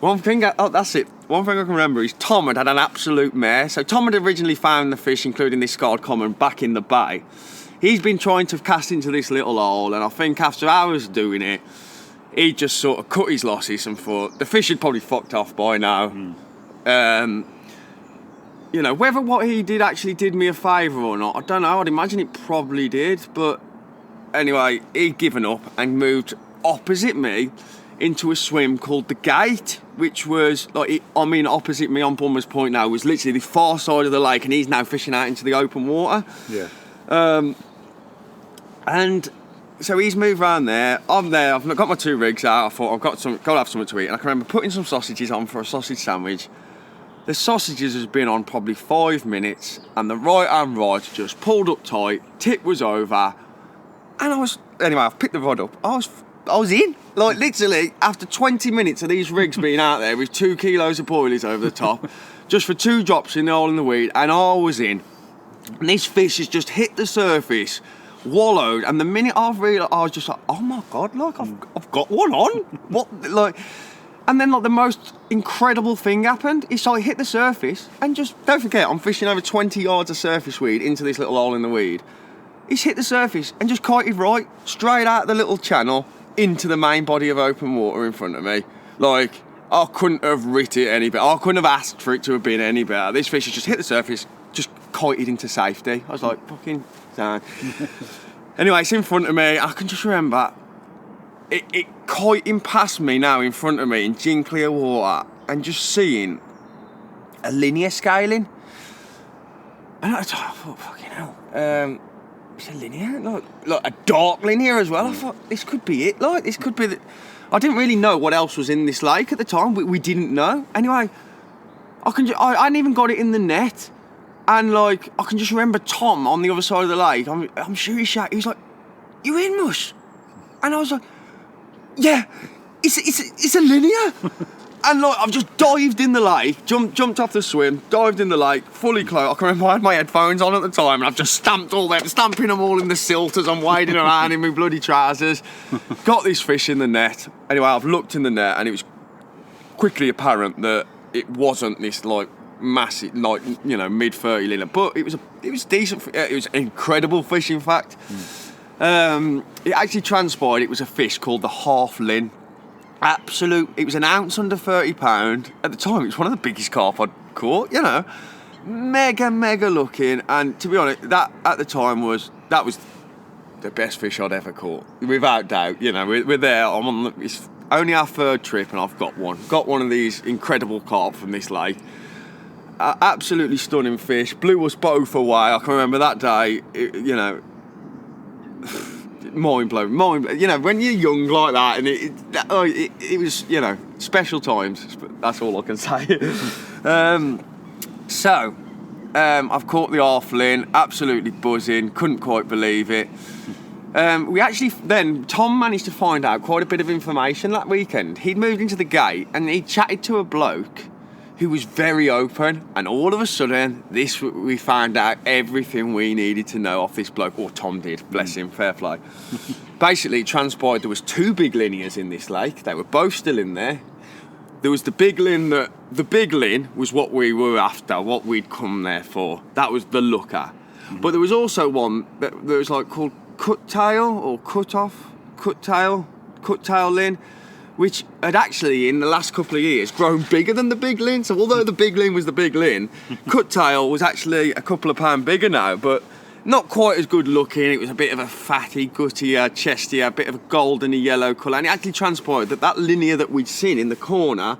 One thing I can remember is Tom had an absolute mare. So Tom had originally found the fish, including this scarred common, back in the bay. he's been trying to cast into this little hole, and I think after hours doing it, he just sort of cut his losses and thought the fish had probably fucked off by now. You know, whether what he did actually did me a favour or not, I don't know. I'd imagine it probably did, but anyway, he'd given up and moved opposite me into a swim called the Gate, which was opposite me on Bummer's Point now, was literally the far side of the lake, and he's now fishing out into the open water. Yeah. And so he's moved around there. I'm there. I've got my 2 rigs out. I thought got to have something to eat, and I can remember putting some sausages on for a sausage sandwich. The sausages has been on probably 5 minutes, and the right hand rod just pulled up tight. Tip was over, and I've picked the rod up. I was in. Like, literally, after 20 minutes of these rigs being out there with 2 kilos of boilies over the top, just for 2 drops in the hole in the weed, and I was in. And this fish has just hit the surface, wallowed, and the minute I've realised, I was just like, oh my God, like, I've got one on. What, like... And then, like, the most incredible thing happened. It's like hit the surface, and just don't forget, I'm fishing over 20 yards of surface weed into this little hole in the weed. He's hit the surface and just kited right straight out the little channel into the main body of open water in front of me. Like, I couldn't have writ it any better. I couldn't have asked for it to have been any better. This fish has just hit the surface, just kited into safety. I was like, fucking down. Anyway, it's in front of me. I can just remember it kiting past me now in front of me in gin clear water, and just seeing a linear scaling. And I thought, fucking hell. It's a linear, like a dark linear as well. I thought, this could be it. Like, this could be I didn't really know what else was in this lake at the time. We didn't know. Anyway, I hadn't even got it in the net. And, like, I can just remember Tom on the other side of the lake. I'm sure he was like, "You in, Mush?" And I was like, "Yeah, it's a linear." And, like, I've just dived in the lake, jumped off the swim, dived in the lake, fully clothed. I can remember I had my headphones on at the time, and I've just stamping them all in the silt as I'm wading around in my bloody trousers. Got this fish in the net. Anyway, I've looked in the net, and it was quickly apparent that it wasn't this, like, massive, like, you know, mid-30 linear, but it was decent. It was an incredible fish, in fact. It actually transpired it was a fish called the half lin. It was an ounce under £30. At the time, it was one of the biggest carp I'd caught, you know. Mega looking, and to be honest, that at the time was the best fish I'd ever caught, without doubt. You know, we're there. It's only our 3rd trip, and I've got one of these incredible carp from this lake. Absolutely stunning fish. Blew us both away. I can remember that day. You know. Mind blowing. You know, when you're young like that, and it was, you know, special times. That's all I can say. I've caught the half-lin, absolutely buzzing, couldn't quite believe it. We actually, then, Tom managed to find out quite a bit of information that weekend. He'd moved into the Gate, and he chatted to a bloke who was very open, and all of a sudden, we found out everything we needed to know off this bloke, or Tom did, bless him, fair play. Basically, it transpired there was 2 big linears in this lake. They were both still in there. There was the big lin was what we were after, what we'd come there for. That was the looker. But there was also one that was like called cut tail lin, which had actually, in the last couple of years, grown bigger than the big lin. So although the big lin was the big lin, cut tail was actually a couple of pound bigger now, but not quite as good looking. It was a bit of a fatty, guttier, chestier, a bit of a goldeny yellow colour. And it actually transpired that linear that we'd seen in the corner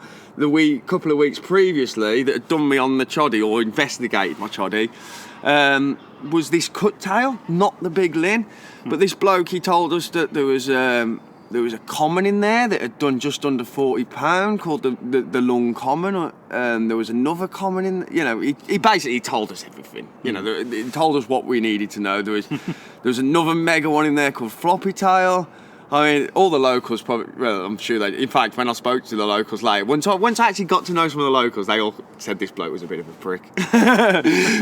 couple of weeks previously, that had done me on the choddy, or investigated my choddy, was this cut tail, not the big lin. But this bloke, he told us that there was a common in there that had done just under £40 called the Lung Common. There was another common in, you know, he basically told us everything. You know, he told us what we needed to know. There was another mega one in there called Floppy Tail. I mean, all the locals probably, well, I'm sure in fact, when I spoke to the locals later, once I actually got to know some of the locals, they all said this bloke was a bit of a prick.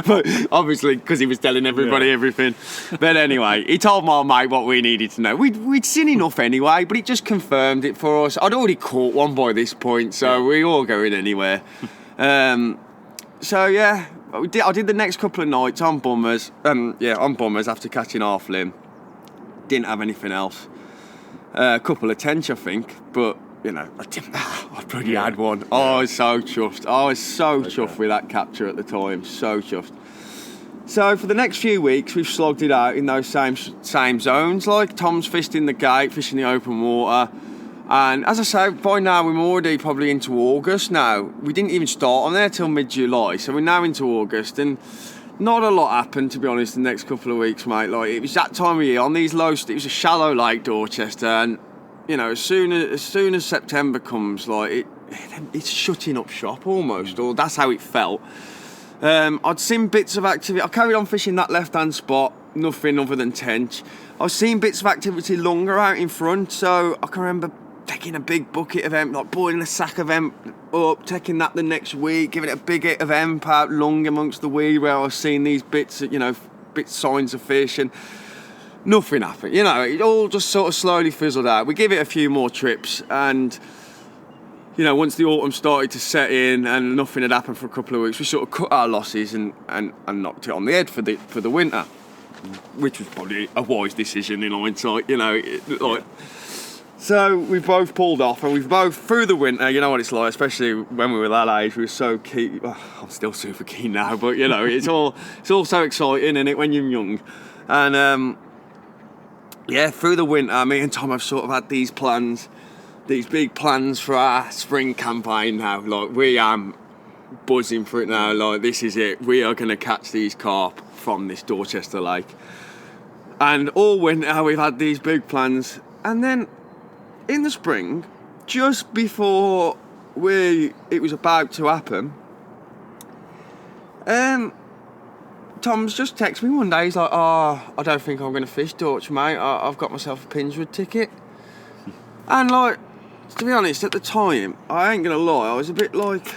But obviously, because he was telling everybody everything. But anyway, he told my mate what we needed to know. We'd seen enough anyway, but it just confirmed it for us. I'd already caught one by this point, so we all going anywhere. So yeah, I did the next couple of nights on bummers. On bummers after catching half limb. Didn't have anything else. A couple of tench, I think, but I bloody had one. Yeah. Oh, I was so chuffed. Chuffed with that capture at the time. So chuffed. So for the next few weeks, we've slogged it out in those same zones. Like Tom's fished in the gate, fishing the open water. And as I say, by now we're already probably into August now. We didn't even start on there till mid-July, so we're now into August, and not a lot happened, to be honest, the next couple of weeks, mate. Like, it was that time of year on these low. It was a shallow lake, Dorchester, and as soon as September comes, like it's shutting up shop almost, or that's how it felt. I'd seen bits of activity. I carried on fishing that left-hand spot, nothing other than tench. I was seeing bits of activity longer out in front, so I can remember taking a big bucket of emp, like boiling a sack of emp up, taking that the next week, giving it a big hit of emp out long amongst the weed where I was seeing these bits, signs of fish, and nothing happened. It all just sort of slowly fizzled out. We give it a few more trips, and once the autumn started to set in and nothing had happened for a couple of weeks, we sort of cut our losses and knocked it on the head for the winter, which was probably a wise decision in hindsight. So we've both pulled off, and we've both, through the winter, you know what it's like, especially when we were that age, we were so keen. Well, I'm still super keen now, but it's all so exciting, isn't it, when you're young? And through the winter, me and Tom have sort of had these big plans for our spring campaign now. Like, we are buzzing for it now. Like, this is it. We are going to catch these carp from this Dorchester Lake. And all winter we've had these big plans, and then in the spring, just before it was about to happen, Tom's just texted me one day. He's like, "Oh, I don't think I'm going to fish, Dorch, mate. I've got myself a Pinswood ticket." And like, to be honest, at the time, I ain't going to lie, I was a bit like,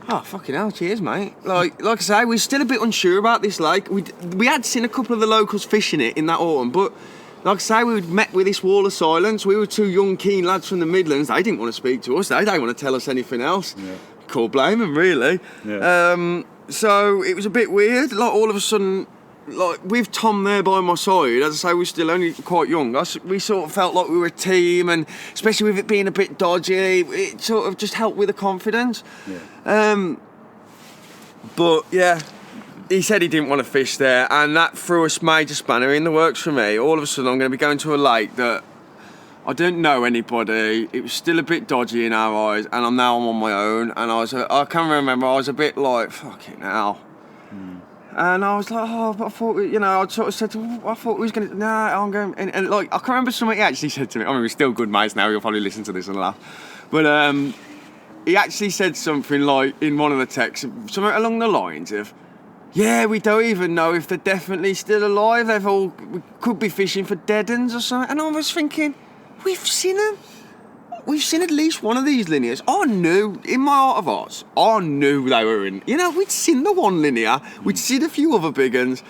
"Oh, fucking hell, cheers, mate." Like I say, we're still a bit unsure about this lake. We had seen a couple of the locals fishing it in that autumn, but like I say, we met with this wall of silence. We were two young, keen lads from the Midlands. They didn't want to speak to us. They don't want to tell us anything else. Yeah. Can't blame them, really. Yeah. So it was a bit weird. Like, all of a sudden, like, with Tom there by my side, as I say, we're still only quite young. We sort of felt like we were a team, and especially with it being a bit dodgy, it sort of just helped with the confidence. Yeah. But yeah, he said he didn't want to fish there, and that threw a major spanner in the works for me. All of a sudden, I'm going to be going to a lake that I didn't know anybody. It was still a bit dodgy in our eyes, and I'm on my own. And I can remember I was a bit like, fucking hell. And I was like, oh, but I thought, I sort of said to him, I thought we was going to, nah, I'm going, and like, I can remember something he actually said to me. I mean, we're still good mates now, you'll probably listen to this and laugh. But he actually said something like, in one of the texts, something along the lines of, yeah, we don't even know if they're definitely still alive. We could be fishing for dead ends or something. And I was thinking, we've seen them. We've seen at least one of these linears. I knew, in my heart of hearts, I knew they were in. We'd seen the one linear. We'd seen a few other big ones.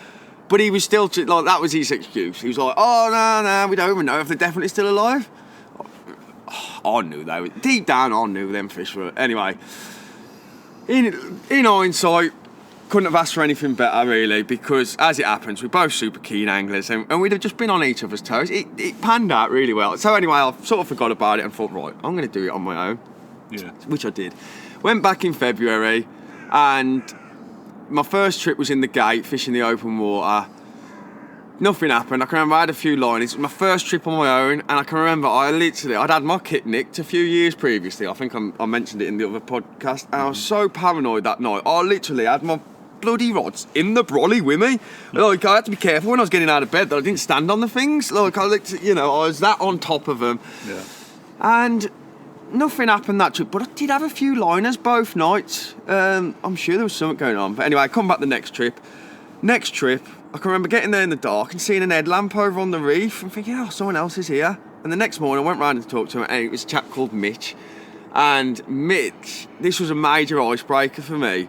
But he was still, like, that was his excuse. He was like, oh, no, we don't even know if they're definitely still alive. I knew they were. Deep down, I knew them fish were. Anyway, in hindsight, couldn't have asked for anything better, really, because as it happens, we're both super keen anglers, and we'd have just been on each other's toes. It panned out really well. So anyway, I sort of forgot about it and thought, right, I'm going to do it on my own. Yeah. Which I did. Went back in February, and my first trip was in the gate, fishing the open water. Nothing happened. I can remember I had a few lines. It was my first trip on my own, and I can remember I'd had my kit nicked a few years previously. I think I mentioned it in the other podcast, and I was so paranoid that night. I literally had my bloody rods in the brolly with me. Like, I had to be careful when I was getting out of bed that I didn't stand on the things. Like, I was that on top of them. Yeah. And nothing happened that trip, but I did have a few liners both nights. I'm sure there was something going on. But anyway, I come back the next trip. I can remember getting there in the dark and seeing an headlamp over on the reef and thinking, oh, someone else is here. And the next morning I went round and talked to him, and it was a chap called Mitch. And Mitch, this was a major icebreaker for me.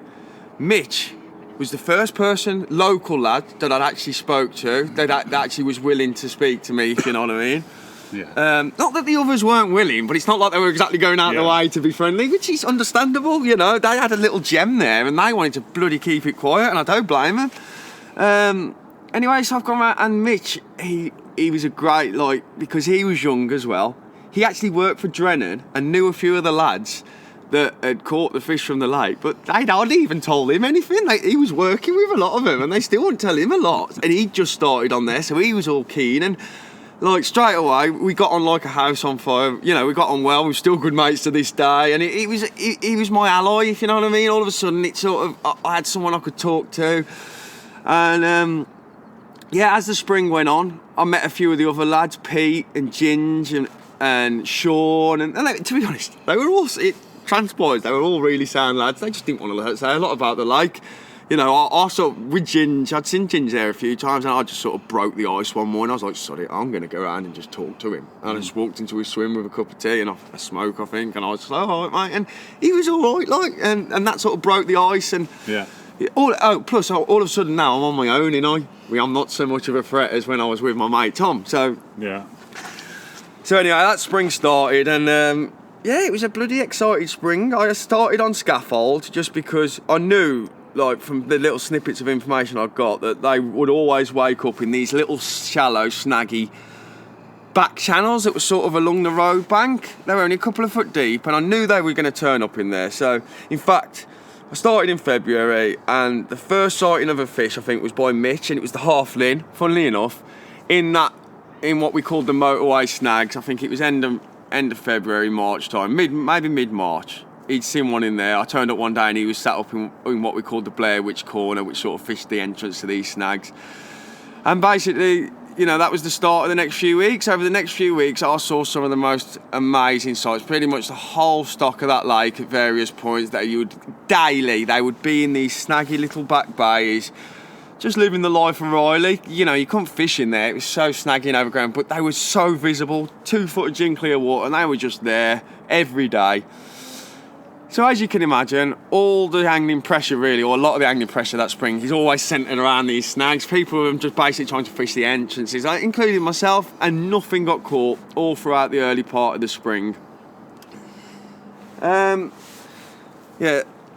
Mitch was the first person, local lad, that I'd actually spoke to, that actually was willing to speak to me, if you know what I mean. Yeah. Not that the others weren't willing, but it's not like they were exactly going out the way to be friendly, which is understandable, you know. They had a little gem there and they wanted to bloody keep it quiet, and I don't blame them. Anyway, so I've gone around, and Mitch, he was a great, like, because he was young as well. He actually worked for Drennan and knew a few of the lads that had caught the fish from the lake, but they'd hardly even told him anything. Like, he was working with a lot of them and they still wouldn't tell him a lot. And he'd just started on there, so he was all keen. And like straight away, we got on like a house on fire. You know, we got on well. We're still good mates to this day. And he was my ally, if you know what I mean. All of a sudden, it sort of, I had someone I could talk to. And yeah, as the spring went on, I met a few of the other lads, Pete and Ginge and Sean. And they, to be honest, they were all, transporters, they were all really sound lads. They just didn't want to say a lot about the lake. You know, I sort of, with Ginge, I'd seen Ginge there a few times, and I just sort of broke the ice one morning. I was like, sorry, I'm going to go around and just talk to him. And I just walked into his swim with a cup of tea and a smoke, I think, and I was like, all right, mate. And he was all right, like, and that sort of broke the ice. And plus, all of a sudden now I'm on my own, you know. I'm not so much of a threat as when I was with my mate Tom. So anyway, that spring started, and yeah, it was a bloody exciting spring. I started on scaffold just because I knew, like, from the little snippets of information I got, that they would always wake up in these little shallow, snaggy back channels that were sort of along the road bank. They were only a couple of foot deep, and I knew they were going to turn up in there. So, in fact, I started in February, and the first sighting of a fish, I think, was by Mitch, and it was the halfling, funnily enough, in what we called the motorway snags. I think it was end of February, March time, maybe mid-March. He'd seen one in there. I turned up one day and he was sat up in what we called the Blair Witch corner, which sort of fished the entrance to these snags. And basically, you know, that was the start of the next few weeks. Over the next few weeks, I saw some of the most amazing sights. Pretty much the whole stock of that lake at various points that you would daily, they would be in these snaggy little back bays, just living the life of Riley. You know, you couldn't fish in there. It was so snaggy and overgrown, but they were so visible, 2 foot of gin clear water, and they were just there every day. So as you can imagine, all the angling pressure really, or a lot of the angling pressure that spring, is always centred around these snags. People were just basically trying to fish the entrances, including myself, and nothing got caught all throughout the early part of the spring. Yeah,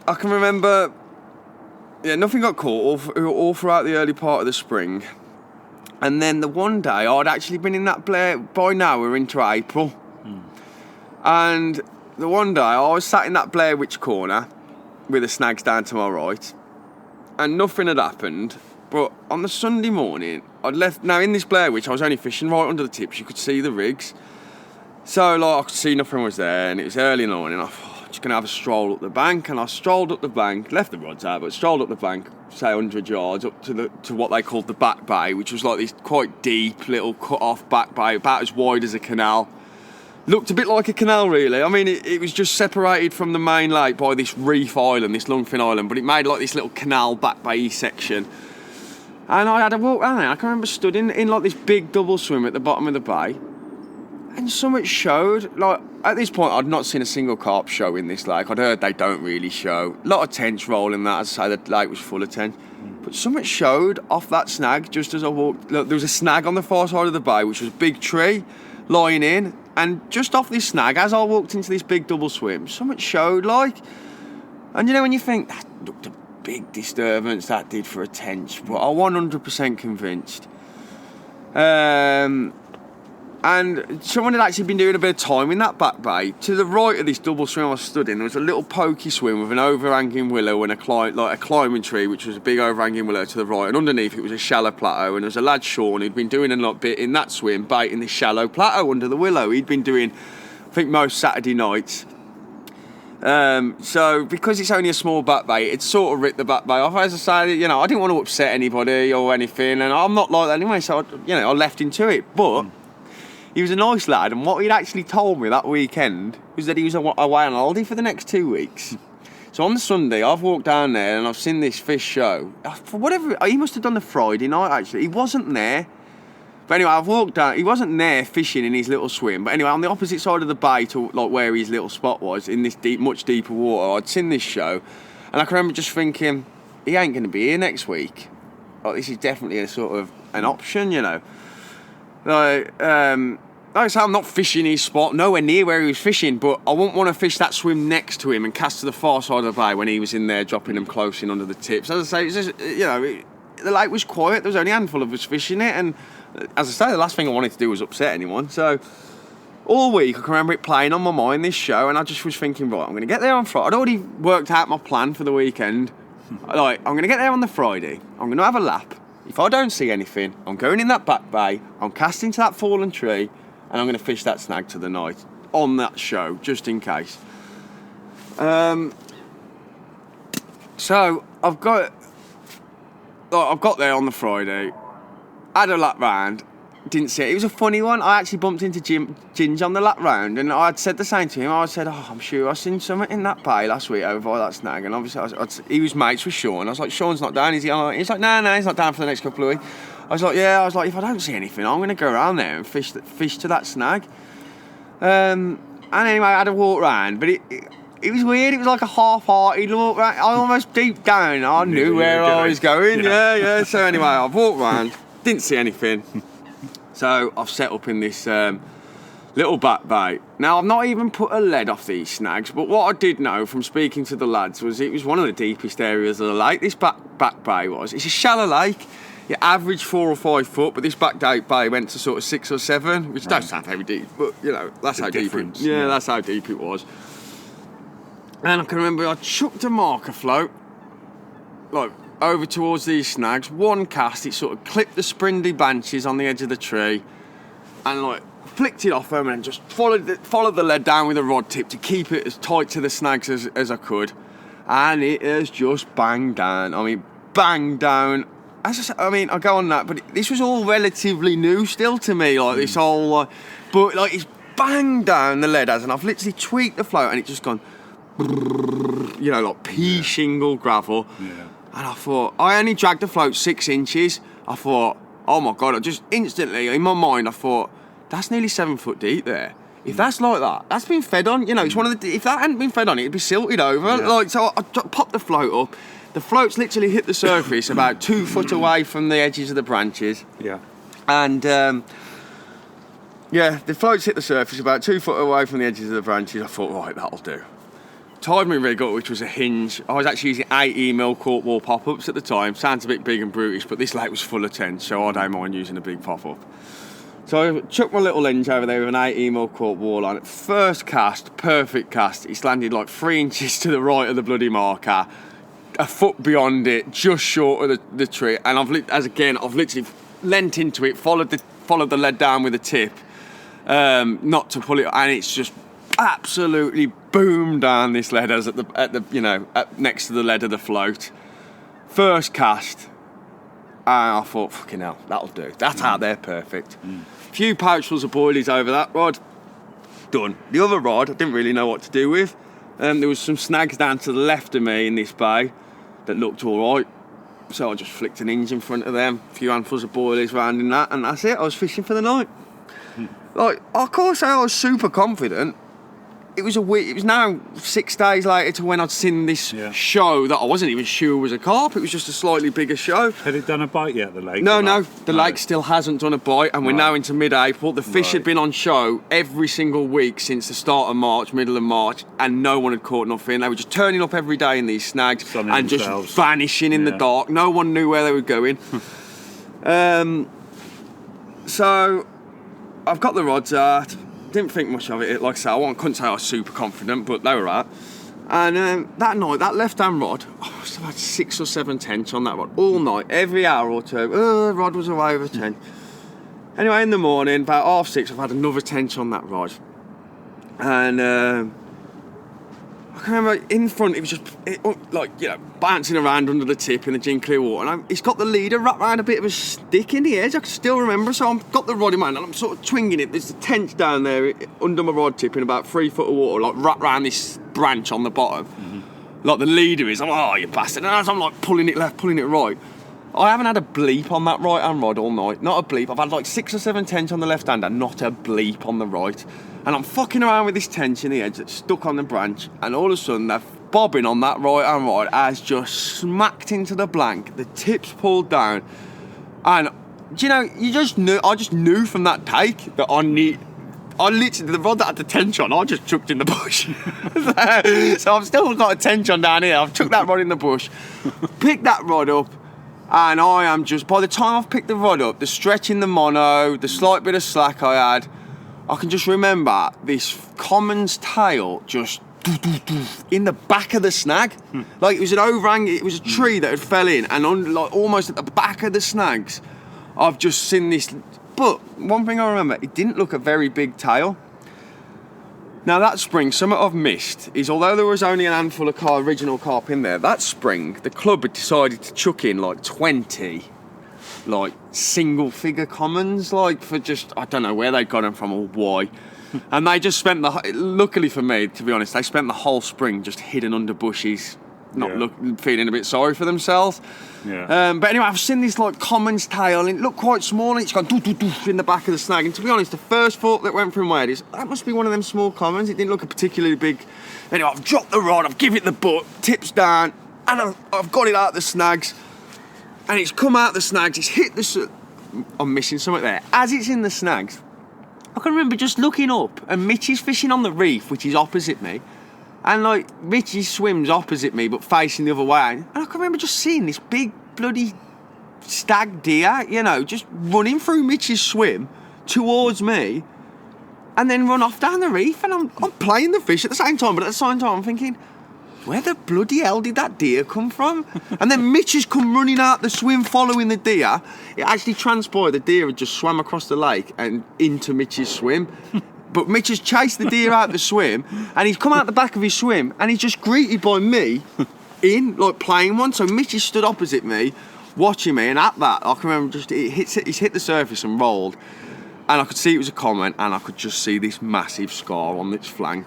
I can remember, nothing got caught all throughout the early part of the spring. And then the one day, I'd actually been in that Blair, by now we're into April. And the one day, I was sat in that Blair Witch corner with the snags down to my right, and nothing had happened. But on the Sunday morning, I'd left. Now, in this Blair Witch, I was only fishing right under the tips. You could see the rigs. So, like, I could see nothing was there, and it was early in the morning. I thought, I'm just going to have a stroll up the bank. And I strolled up the bank, left the rods out, but strolled up the bank, say 100 yards, up to what they called the back bay, which was like this quite deep little cut-off back bay, about as wide as a canal. Looked a bit like a canal, really. I mean, it was just separated from the main lake by this reef island, this lungfin island, but it made like this little canal back bay section. And I had a walk down there. I can remember stood in like this big double swim at the bottom of the bay, and something showed. Like, at this point, I'd not seen a single carp show in this lake. I'd heard they don't really show. A lot of tench rolling that, as I say, the lake was full of tench. But something showed off that snag just as I walked. Look, there was a snag on the far side of the bay, which was a big tree lying in. And just off this snag, as I walked into this big double swim, something showed, like. And you know, when you think, that looked a big disturbance, that did for a tench, but I'm 100% convinced. And someone had actually been doing a bit of time in that back bay. To the right of this double swim I stood in, there was a little pokey swim with an overhanging willow and a climbing tree, which was a big overhanging willow to the right. And underneath it was a shallow plateau. And there was a lad, Sean, who'd been doing a lot bit in that swim, baiting this shallow plateau under the willow. He'd been doing, I think, most Saturday nights. So because it's only a small back bay, it sort of ripped the back bay off. As I say, you know, I didn't want to upset anybody or anything, and I'm not like that anyway. So I left into it, but. He was a nice lad, and what he'd actually told me that weekend was that he was away on holiday for the next 2 weeks. So on the Sunday, I've walked down there and I've seen this fish show. For whatever, he must have done the Friday night, actually. He wasn't there. But anyway, I've walked down. He wasn't there fishing in his little swim. But anyway, on the opposite side of the bay to like where his little spot was, in this deep, much deeper water, I'd seen this show. And I can remember just thinking, he ain't going to be here next week. Like, this is definitely a sort of an option, you know. Like, like I say, I'm not fishing his spot, nowhere near where he was fishing, but I wouldn't want to fish that swim next to him and cast to the far side of the bay when he was in there dropping them close in under the tips. As I say, it's just, the lake was quiet. There was only a handful of us fishing it, and as I say, the last thing I wanted to do was upset anyone. So all week I can remember it playing on my mind, this show, and I just was thinking, right, I'm going to get there on Friday. I'd already worked out my plan for the weekend. Like, I'm going to get there on the Friday. I'm going to have a lap. If I don't see anything, I'm going in that back bay. I'm casting to that fallen tree, and I'm going to fish that snag to the night on that show, just in case. So I've got there on the Friday, had a lap round, didn't see it. It was a funny one. I actually bumped into Ginge on the lap round, and I'd said the same to him. I said, I'm sure I seen something in that bay last week over by that snag, and obviously he was mates with Sean. I was like, Sean's not down, is he? He's like, no, he's not down for the next couple of weeks. I was like, yeah. If I don't see anything, I'm going to go around there and fish to that snag. And anyway, I had a walk round, but it was weird. It was like a half-hearted walk round. I almost deep down, I knew where I was going. Yeah. So anyway, I've walked round, didn't see anything. So I've set up in this little back bay. Now, I've not even put a lead off these snags, but what I did know from speaking to the lads was it was one of the deepest areas of the lake, this back bay was. It's a shallow lake. It averaged 4 or 5 foot, but this back bay went to sort of 6 or 7, which don't sound very deep, but, that's how deep it was. Yeah, that's how deep it was. And I can remember I chucked a marker float, like, over towards these snags. One cast, it sort of clipped the springy branches on the edge of the tree and, like, flicked it off them and just followed the lead down with a rod tip to keep it as tight to the snags as I could. And it has just banged down. I mean, banged down. I go on that, but this was all relatively new still to me, like this whole, but like it's banged down the lead as, and I've literally tweaked the float and it's just gone, like pea shingle gravel. Yeah. And I thought, I only dragged the float 6 inches. I thought, oh my God, I just instantly, in my mind, I thought, that's nearly 7 foot deep there. If that's like that, that's been fed on, it's one of the, if that hadn't been fed on, it'd be silted over. Yeah. So I popped the float up. The float's literally hit the surface about 2 foot away from the edges of the branches. Yeah. And, the float's hit the surface about 2 foot away from the edges of the branches. I thought, right, that'll do. Tied my rig up, which was a hinge. I was actually using 18mm cork wall pop-ups at the time. Sounds a bit big and brutish, but this lake was full of tents, so I don't mind using a big pop-up. So I chucked my little hinge over there with an 18mm cork wall on it. First cast, perfect cast. It's landed like 3 inches to the right of the bloody marker. A foot beyond it, just short of the tree, and I've literally leant into it, followed the lead down with a tip, not to pull it, and it's just absolutely boomed down this lead as at next to the lead of the float. First cast, and I thought, fucking hell, that'll do. That's out there, perfect. Few pouchfuls of boilies over that rod, done. The other rod, I didn't really know what to do with. There was some snags down to the left of me in this bay that looked all right, so I just flicked an hinge in front of them, a few handfuls of boilies round in that, and that's it. I was fishing for the night. Like, of course, I was super confident. It was now 6 days later to when I'd seen this show that I wasn't even sure was a carp. It was just a slightly bigger show. Had it done a bite yet, the lake? No. The lake still hasn't done a bite, and we're now into mid-April. The fish had been on show every single week since the start of March, middle of March, and no one had caught nothing. They were just turning up every day in these snags and just vanishing in the dark. No one knew where they were going. So I've got the rods out. Didn't think much of it. Like I say, couldn't say I was super confident, but they were right. And that night, that left-hand rod, I must have had 6 or 7 tench on that rod all night, every hour or two. The rod was away with a tench. Anyway, in the morning, about 6:30, I've had another tench on that rod. And I can remember in front, it was just bouncing around under the tip in the gin clear water. And it's got the leader wrapped around a bit of a stick in the edge. I can still remember. So I've got the rod in my hand and I'm sort of twinging it. There's a tench down there under my rod tip in about 3 foot of water, like wrapped around this branch on the bottom. Mm-hmm. Like the leader is. I'm like, oh, you bastard. And as I'm like pulling it left, pulling it right, I haven't had a bleep on that right hand rod all night. Not a bleep. I've had like 6 or 7 tench on the left hand and not a bleep on the right. And I'm fucking around with this tench in the edge that's stuck on the branch, and all of a sudden that bobbing on that right hand rod has just smacked into the blank. The tip's pulled down, and I just knew from that take that I literally, the rod that had the tension, I just chucked in the bush. So I've still got a tension down here. I've chucked that rod in the bush, picked that rod up, and I am just, by the time I've picked the rod up, the stretch in the mono, the slight bit of slack I had, I can just remember this common's tail just in the back of the snag. Like it was an overhang, it was a tree that had fell in, and on, like almost at the back of the snags, I've just seen this. But one thing I remember, it didn't look a very big tail. Now that spring, something I've missed is, although there was only a handful of original carp in there, that spring the club had decided to chuck in like 20 like single figure commons, like for just, I don't know where they got them from or why. And they just spent luckily for me, to be honest, they spent the whole spring just hidden under bushes, feeling a bit sorry for themselves. Yeah. But anyway, I've seen this like common's tail, and it looked quite small, and it's gone in the back of the snag. And to be honest, the first thought that went through my head is, that must be one of them small commons. It didn't look a particularly big. Anyway, I've dropped the rod, I've given it the butt, tips down, and I've got it out of the snags. And it's come out the snags, it's hit the... I'm missing something there. As it's in the snags, I can remember just looking up, and Mitchie's fishing on the reef, which is opposite me. And like, Mitchie swims opposite me, but facing the other way. And I can remember just seeing this big bloody stag deer, you know, just running through Mitchie's swim towards me, and then run off down the reef. And I'm playing the fish at the same time, but at the same time I'm thinking, where the bloody hell did that deer come from? And then Mitch has come running out the swim following the deer. It actually transpired the deer had just swam across the lake and into Mitch's swim. But Mitch has chased the deer out the swim, and he's come out the back of his swim, and he's just greeted by me in, like, playing one. So Mitch has stood opposite me, watching me, and at that, I can remember just, he's hit the surface and rolled, and I could see it was a common, and I could just see this massive scar on its flank.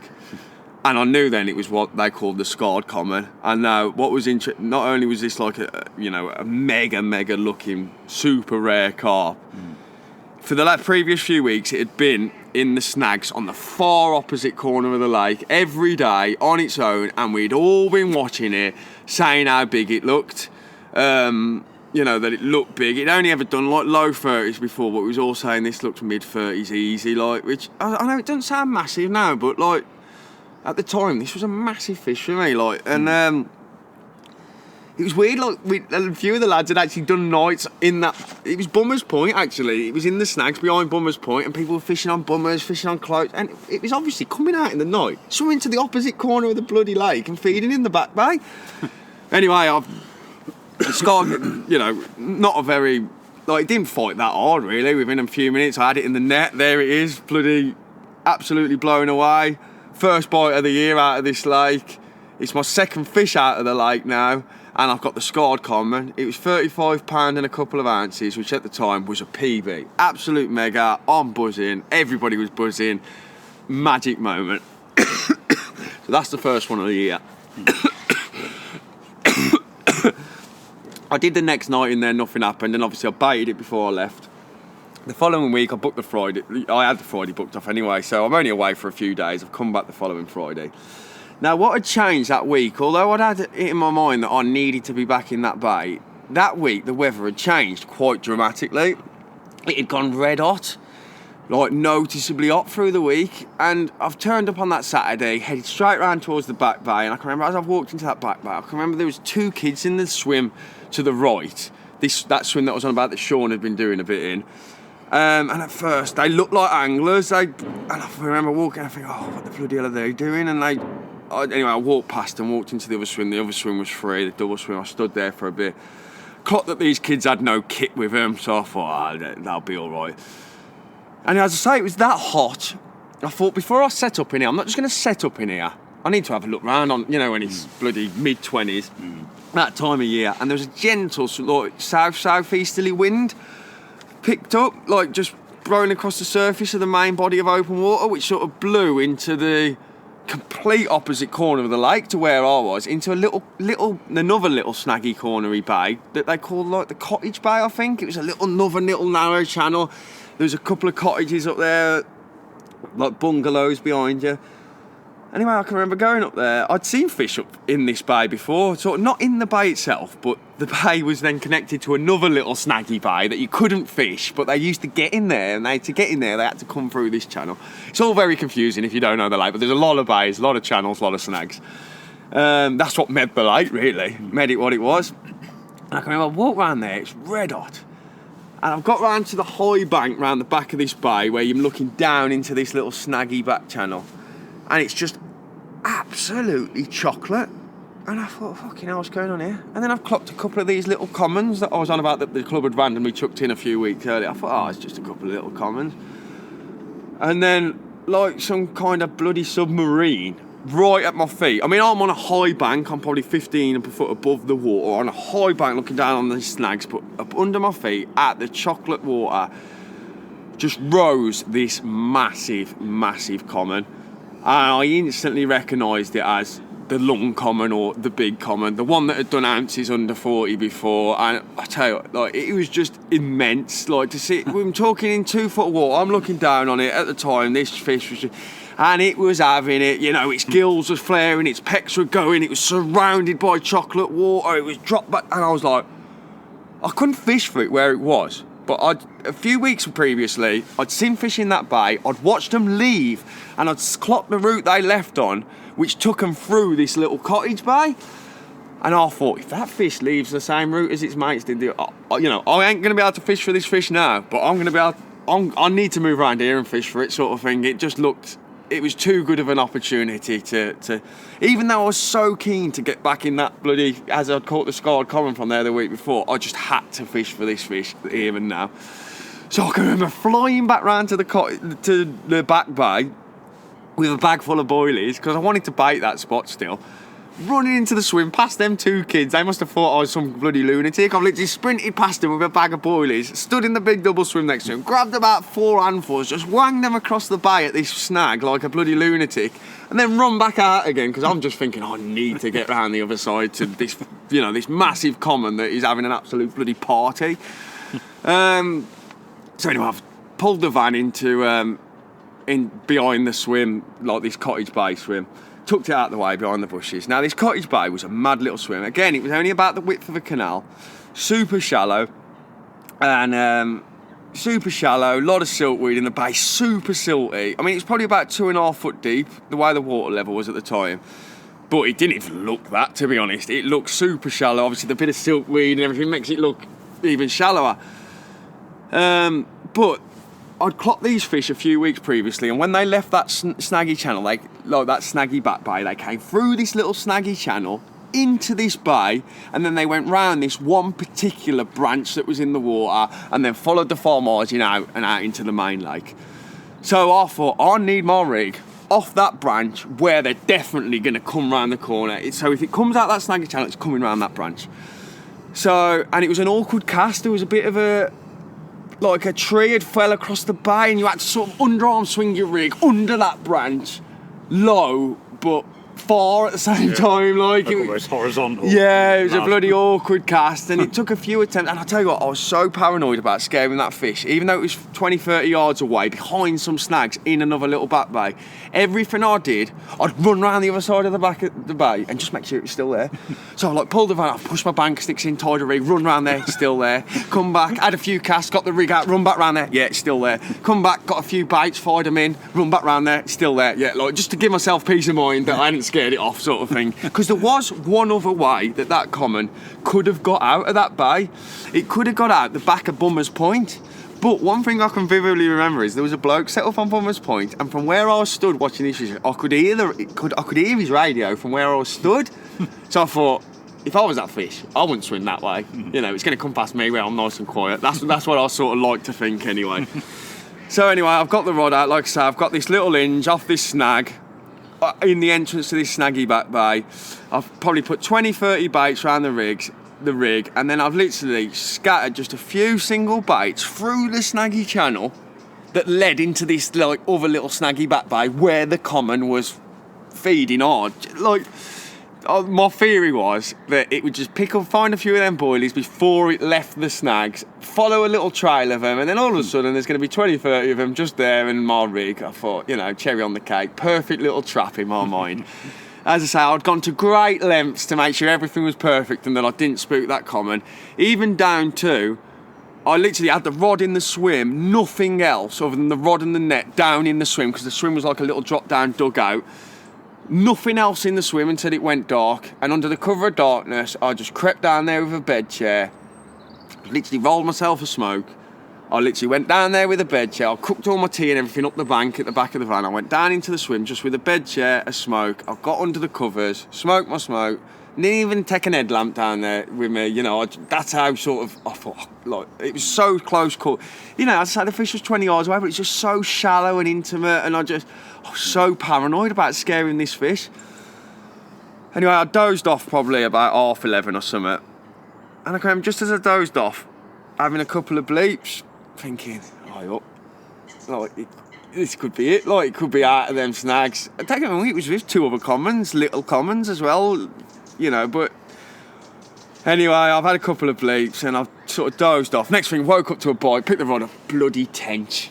And I knew then it was what they called the scarred common. And now, what was interesting, not only was this like a mega looking, super rare carp, for the previous few weeks it had been in the snags on the far opposite corner of the lake every day on its own, and we'd all been watching it, saying how big it looked. That it looked big. It'd only ever done like low 30s before, but we was all saying this looked mid 30s easy, like, which I know it doesn't sound massive now, but like, at the time, this was a massive fish for me, like, and it was weird, like, a few of the lads had actually done nights in that, it was Bummer's Point, actually, it was in the snags behind Bummer's Point, and people were fishing on Bummers, fishing on cloaks, and it was obviously coming out in the night, swimming to the opposite corner of the bloody lake and feeding in the back bay. Anyway, the scar, not a very, like, it didn't fight that hard, really. Within a few minutes, I had it in the net, there it is, bloody, absolutely blown away. First bite of the year out of this lake. It's my second fish out of the lake now, and I've got the scarred common. It was 35 pound and a couple of ounces, which at the time was a PB. Absolute mega. I'm buzzing. Everybody was buzzing. Magic moment. So that's the first one of the year. I did the next night in there, nothing happened, and obviously I baited it before I left. The following week, I booked the Friday. I had the Friday booked off anyway, so I'm only away for a few days. I've come back the following Friday. Now, what had changed that week, although I'd had it in my mind that I needed to be back in that bay, that week the weather had changed quite dramatically. It had gone red hot, like noticeably hot through the week, and I've turned up on that Saturday, headed straight round towards the back bay, and I can remember as I've walked into that back bay, I can remember there was 2 kids in the swim to the right, that swim that was on about that Sean had been doing a bit in. And at first, they looked like anglers. And I remember walking, I think, oh, what the bloody hell are they doing? And anyway, I walked past and walked into the other swim. The other swim was free, the double swim. I stood there for a bit. Clocked that these kids had no kit with them, so I thought, that'll be all right. And as I say, it was that hot. I thought, before I set up in here, I'm not just going to set up in here. I need to have a look round on, when it's bloody mid-20s, that time of year. And there was a gentle, like, south-southeasterly wind. Picked up, like, just rolling across the surface of the main body of open water, which sort of blew into the complete opposite corner of the lake to where I was, into another little snaggy cornery bay that they called, like, the Cottage Bay, I think. It was another little narrow channel. There was a couple of cottages up there, like bungalows behind you. Anyway, I can remember going up there. I'd seen fish up in this bay before, sort of not in the bay itself, but the bay was then connected to another little snaggy bay that you couldn't fish, but they used to get in there, and to get in there, they had to come through this channel. It's all very confusing if you don't know the lake, but there's a lot of bays, a lot of channels, a lot of snags. That's what made the lake, really. Made it what it was. And I can remember I walked around there, it's red hot. And I've got round to the high bank round the back of this bay where you're looking down into this little snaggy back channel. And it's just absolutely chocolate. And I thought, fucking hell, what's going on here? And then I've clocked a couple of these little commons that I was on about that the club had randomly chucked in a few weeks earlier. I thought, it's just a couple of little commons. And then, like some kind of bloody submarine right at my feet. I mean, I'm on a high bank. I'm probably 15 foot above the water, on a high bank looking down on these snags, but up under my feet at the chocolate water just rose this massive, massive common. And I instantly recognised it as the long common or the big common, the one that had done ounces under 40 before. And I tell you, like, it was just immense. Like, to see, I'm talking in 2 foot of water, I'm looking down on it at the time, this fish was just, and it was having it, you know, its gills were flaring, its pecs were going, it was surrounded by chocolate water, it was dropped back, and I was like, I couldn't fish for it where it was. But a few weeks previously, I'd seen fish in that bay, I'd watched them leave, and I'd clocked the route they left on, which took them through this little cottage bay. And I thought, if that fish leaves the same route as its mates did, you know, I ain't going to be able to fish for this fish now, but I'm going to be able, I need to move around here and fish for it, sort of thing. It just looked, it was too good of an opportunity to even though I was so keen to get back in that bloody, as I'd caught the scarred common from there the week before, I just had to fish for this fish here and now. So I can remember flying back round to the back bay with a bag full of boilies, because I wanted to bait that spot still. Running into the swim past them 2 kids, they must have thought I was some bloody lunatic. I've literally sprinted past them with a bag of boilies, stood in the big double swim next to him, grabbed about 4 handfuls, just wanged them across the bay at this snag like a bloody lunatic, and then run back out again, because I'm just thinking, I need to get round the other side to this, you know, this massive common that is having an absolute bloody party. So anyway, I've pulled the van into in behind the swim, like this cottage bay swim. Tucked it out the way behind the bushes. Now, this cottage bay was a mad little swim. Again, it was only about the width of a canal, super shallow, and super shallow, a lot of siltweed in the bay, super silty. I mean, it was probably about 2.5 foot deep, the way the water level was at the time. But it didn't even look that, to be honest. It looked super shallow. Obviously, the bit of siltweed and everything makes it look even shallower. But I'd clocked these fish a few weeks previously, and when they left that snaggy channel, like that snaggy back bay, they came through this little snaggy channel into this bay, and then they went round this one particular branch that was in the water, and then followed the far margin out and out into the main lake. So I thought, I need my rig off that branch where they're definitely going to come round the corner. So if it comes out that snaggy channel, it's coming round that branch. So, and it was an awkward cast. There was a bit of like a tree had fell across the bay, and you had to sort of underarm swing your rig under that branch, low but far at the same time, like it was horizontal. Yeah, it was a bloody awkward cast, and it took a few attempts. And I tell you what, I was so paranoid about scaring that fish, even though it was 20-30 yards away behind some snags in another little back bay. Everything I did, I'd run round the other side of the back of the bay and just make sure it was still there. So I like pulled the van off, pushed my bank sticks in, tied a rig, run round there, it's still there. Come back, had a few casts, got the rig out, run back round there, yeah, it's still there. Come back, got a few bites, fired them in, run back round there, it's still there. Yeah, like just to give myself peace of mind that I hadn't scared it off, sort of thing. Because there was one other way that common could have got out of that bay. It could have got out the back of Bummer's Point. But one thing I can vividly remember is there was a bloke set up on Bummer's Point, and from where I was stood watching this fish, I could hear his radio from where I was stood. So I thought, if I was that fish, I wouldn't swim that way. You know, it's going to come past me where I'm nice and quiet. That's what I sort of like to think anyway. So anyway, I've got the rod out, like I say, I've got this little hinge off this snag in the entrance to this snaggy back bay. I've probably put 20-30 baits around the rig, and then I've literally scattered just a few single baits through the snaggy channel that led into this like other little snaggy back bay where the common was feeding hard. Like, my theory was that it would just find a few of them boilies before it left the snags, follow a little trail of them, and then all of a sudden there's going to be 20, 30 of them just there in my rig. I thought, cherry on the cake, perfect little trap in my mind. As I say, I'd gone to great lengths to make sure everything was perfect and that I didn't spook that common. Even down to, I literally had the rod in the swim, nothing else other than the rod and the net down in the swim, because the swim was like a little drop-down dugout. Nothing else in the swim until it went dark, and under the cover of darkness I just crept down there with a bed chair, literally rolled myself a smoke. I literally went down there with a bed chair, I cooked all my tea and everything up the bank at the back of the van. I went down into the swim just with a bed chair, a smoke. I got under the covers, smoked my smoke, didn't even take an headlamp down there with me, that's how sort of, I thought, like, it was so close call. As I say, the fish was 20 yards away, but it's just so shallow and intimate, and I was so paranoid about scaring this fish. Anyway, I dozed off probably about 11:30 or something, and I came just as I dozed off, having a couple of bleeps, thinking, this could be it, it could be out of them snags. I take it away, it was with two other commons, little commons as well, but anyway, I've had a couple of bleeps and I've sort of dozed off. Next thing, woke up to a bite, picked the rod up, bloody tench.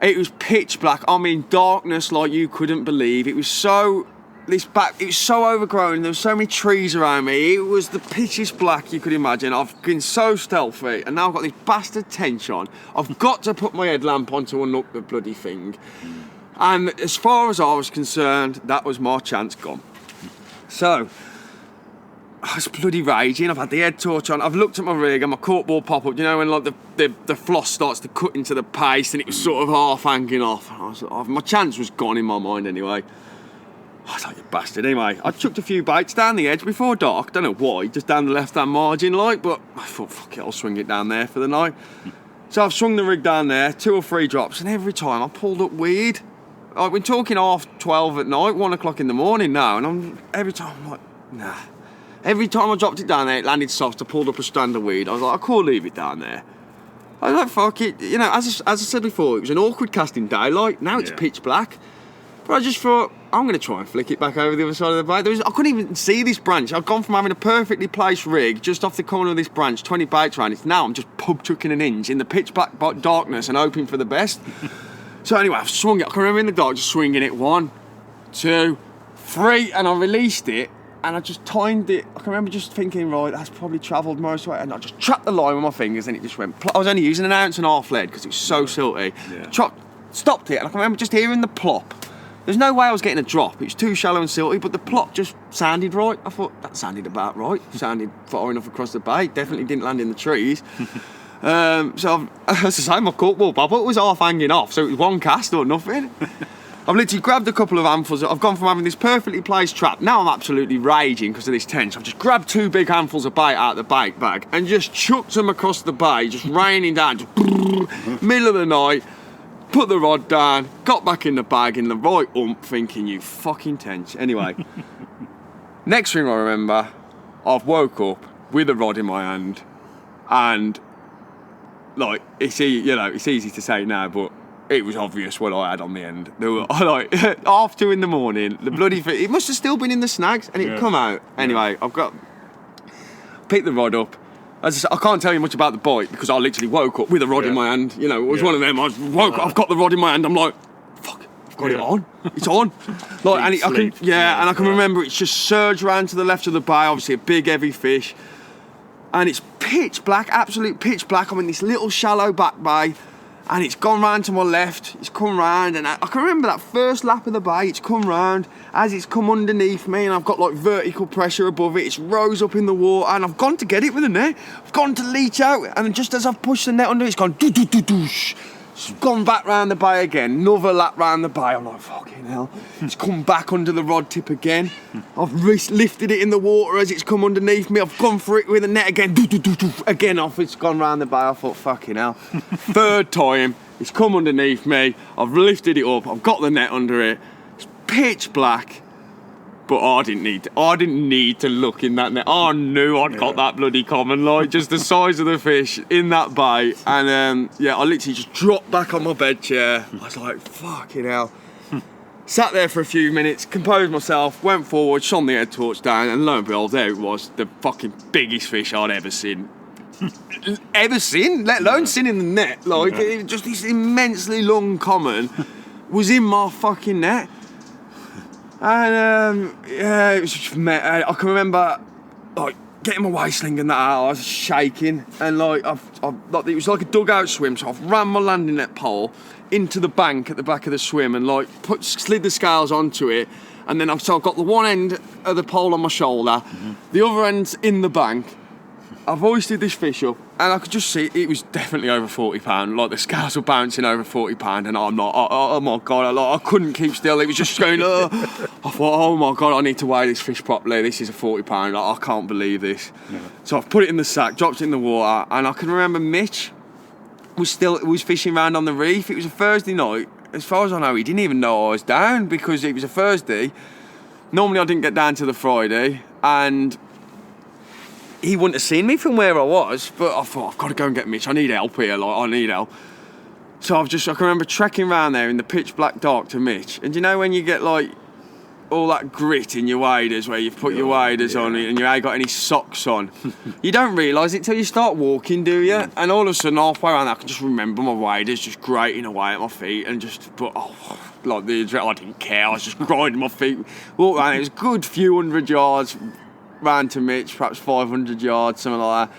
It was pitch black, darkness like you couldn't believe. It was so overgrown, there were so many trees around me. It was the pitchiest black you could imagine. I've been so stealthy, and now I've got this bastard tench on. I've got to put my headlamp on to unlock the bloody thing. And as far as I was concerned, that was my chance gone. So, I was bloody raging. I've had the head torch on. I've looked at my rig and my corkboard pop up. When the floss starts to cut into the paste and it was sort of half hanging off. My chance was gone in my mind anyway. I was like, you bastard. Anyway, I chucked a few bites down the edge before dark. Don't know why, just down the left-hand margin but I thought, fuck it, I'll swing it down there for the night. So I've swung the rig down there, 2 or 3 drops, and every time I pulled up weird. I've been talking 12:30 at night, 1 o'clock in the morning now, and every time I'm like, nah. Every time I dropped it down there, it landed soft, I pulled up a strand of weed. I was like, I can't leave it down there. I was like, fuck it. As I said before, it was an awkward cast in daylight. Now it's pitch black. But I just thought, I'm going to try and flick it back over the other side of the bay. I couldn't even see this branch. I'd gone from having a perfectly placed rig just off the corner of this branch, 20 baits around it. Now I'm just pub chucking an inch in the pitch black darkness and hoping for the best. So anyway, I've swung it. I can remember in the dark just swinging it 1, 2, 3, and I released it, and I just timed it. I can remember just thinking, right, that's probably travelled most way, and I just trapped the line with my fingers, and it just went. I was only using 1.5 ounces lead because it was so silty. Yeah. Stopped it, and I can remember just hearing the plop. There's no way I was getting a drop. It was too shallow and silty, but the plop just sounded right. I thought, that sounded about right. Sounded far enough across the bay. Definitely didn't land in the trees. So as I say, my corkboard bubble was half hanging off, so it was one cast or nothing. I've literally grabbed a couple of handfuls. I've gone from having this perfectly placed trap. Now I'm absolutely raging because of this tench. I've just grabbed 2 big handfuls of bait out of the bait bag and just chucked them across the bay, just raining down, just middle of the night. Put the rod down, got back in the bag in the right thinking, you fucking tench. Anyway, next thing I remember, I've woke up with a rod in my hand, and it's easy to say now, but it was obvious what I had on the end. There were 2:30 in the morning, the bloody thing, it must have still been in the snags, and it'd come out. Anyway, I've picked the rod up. As I said, I can't tell you much about the bite because I literally woke up with a rod in my hand. It was one of them. I've got the rod in my hand. I'm like, fuck, I've got it on. It's on. I can remember it's just surged around to the left of the bay. Obviously, a big heavy fish, and it's pitch black, absolute pitch black. I'm in this little shallow back bay, and it's gone round to my left. It's come round, and I can remember that first lap of the bay. It's come round as it's come underneath me, and I've got vertical pressure above it. It's rose up in the water, and I've gone to get it with a net. I've gone to leach out, and just as I've pushed the net under, it's gone doo doo doo doosh. It's gone back round the bay again. Another lap round the bay. I'm like, fucking hell. It's come back under the rod tip again. I've lifted it in the water as it's come underneath me. I've gone for it with a net again. Doo doo doo doo. Again off. It's gone round the bay. I thought, fucking hell. Third time, it's come underneath me. I've lifted it up. I've got the net under it. It's pitch black. But I didn't need to look in that net. I knew I'd got that bloody common, just the size of the fish in that bay. And I literally just dropped back on my bed chair. I was like, fucking hell. Sat there for a few minutes, composed myself, went forward, shone the head torch down, and lo and behold, there it was, the fucking biggest fish I'd ever seen. Let alone seen in the net. Like, it was just this immensely long common was in my fucking net. And, yeah, it was just, I can remember, like, getting my waist sling and that out, I was shaking, and like, like it was like a dugout swim, so I've ran my landing net pole into the bank at the back of the swim and like slid the scales onto it, and then I've got the one end of the pole on my shoulder, the other end's in the bank. I've hoisted this fish up, and I could just see it was definitely over 40 pound. Like the scales were bouncing over 40 pound, and I'm like, oh my god, I couldn't keep still. It was just going. I thought, oh my god, I need to weigh this fish properly. This is a 40 pound. I can't believe this. Yeah. So I've put it in the sack, dropped it in the water, and I can remember Mitch was fishing around on the reef. It was a Thursday night. As far as I know, he didn't even know I was down because it was a Thursday. Normally I didn't get down till the Friday, and he wouldn't have seen me from where I was, but I thought, I've got to go and get Mitch. I need help here, like, I need help. So I can remember trekking around there in the pitch black dark to Mitch. And you know when you get, like, all that grit in your waders where you've put your waders on and you ain't got any socks on? You don't realise it till you start walking, do you? And all of a sudden, halfway around, I can just remember my waders just grating away at my feet and just, but, like, I didn't care. I was just grinding my feet. Walked around, it was a good few hundred yards. Ran to Mitch, perhaps 500 yards, something like that.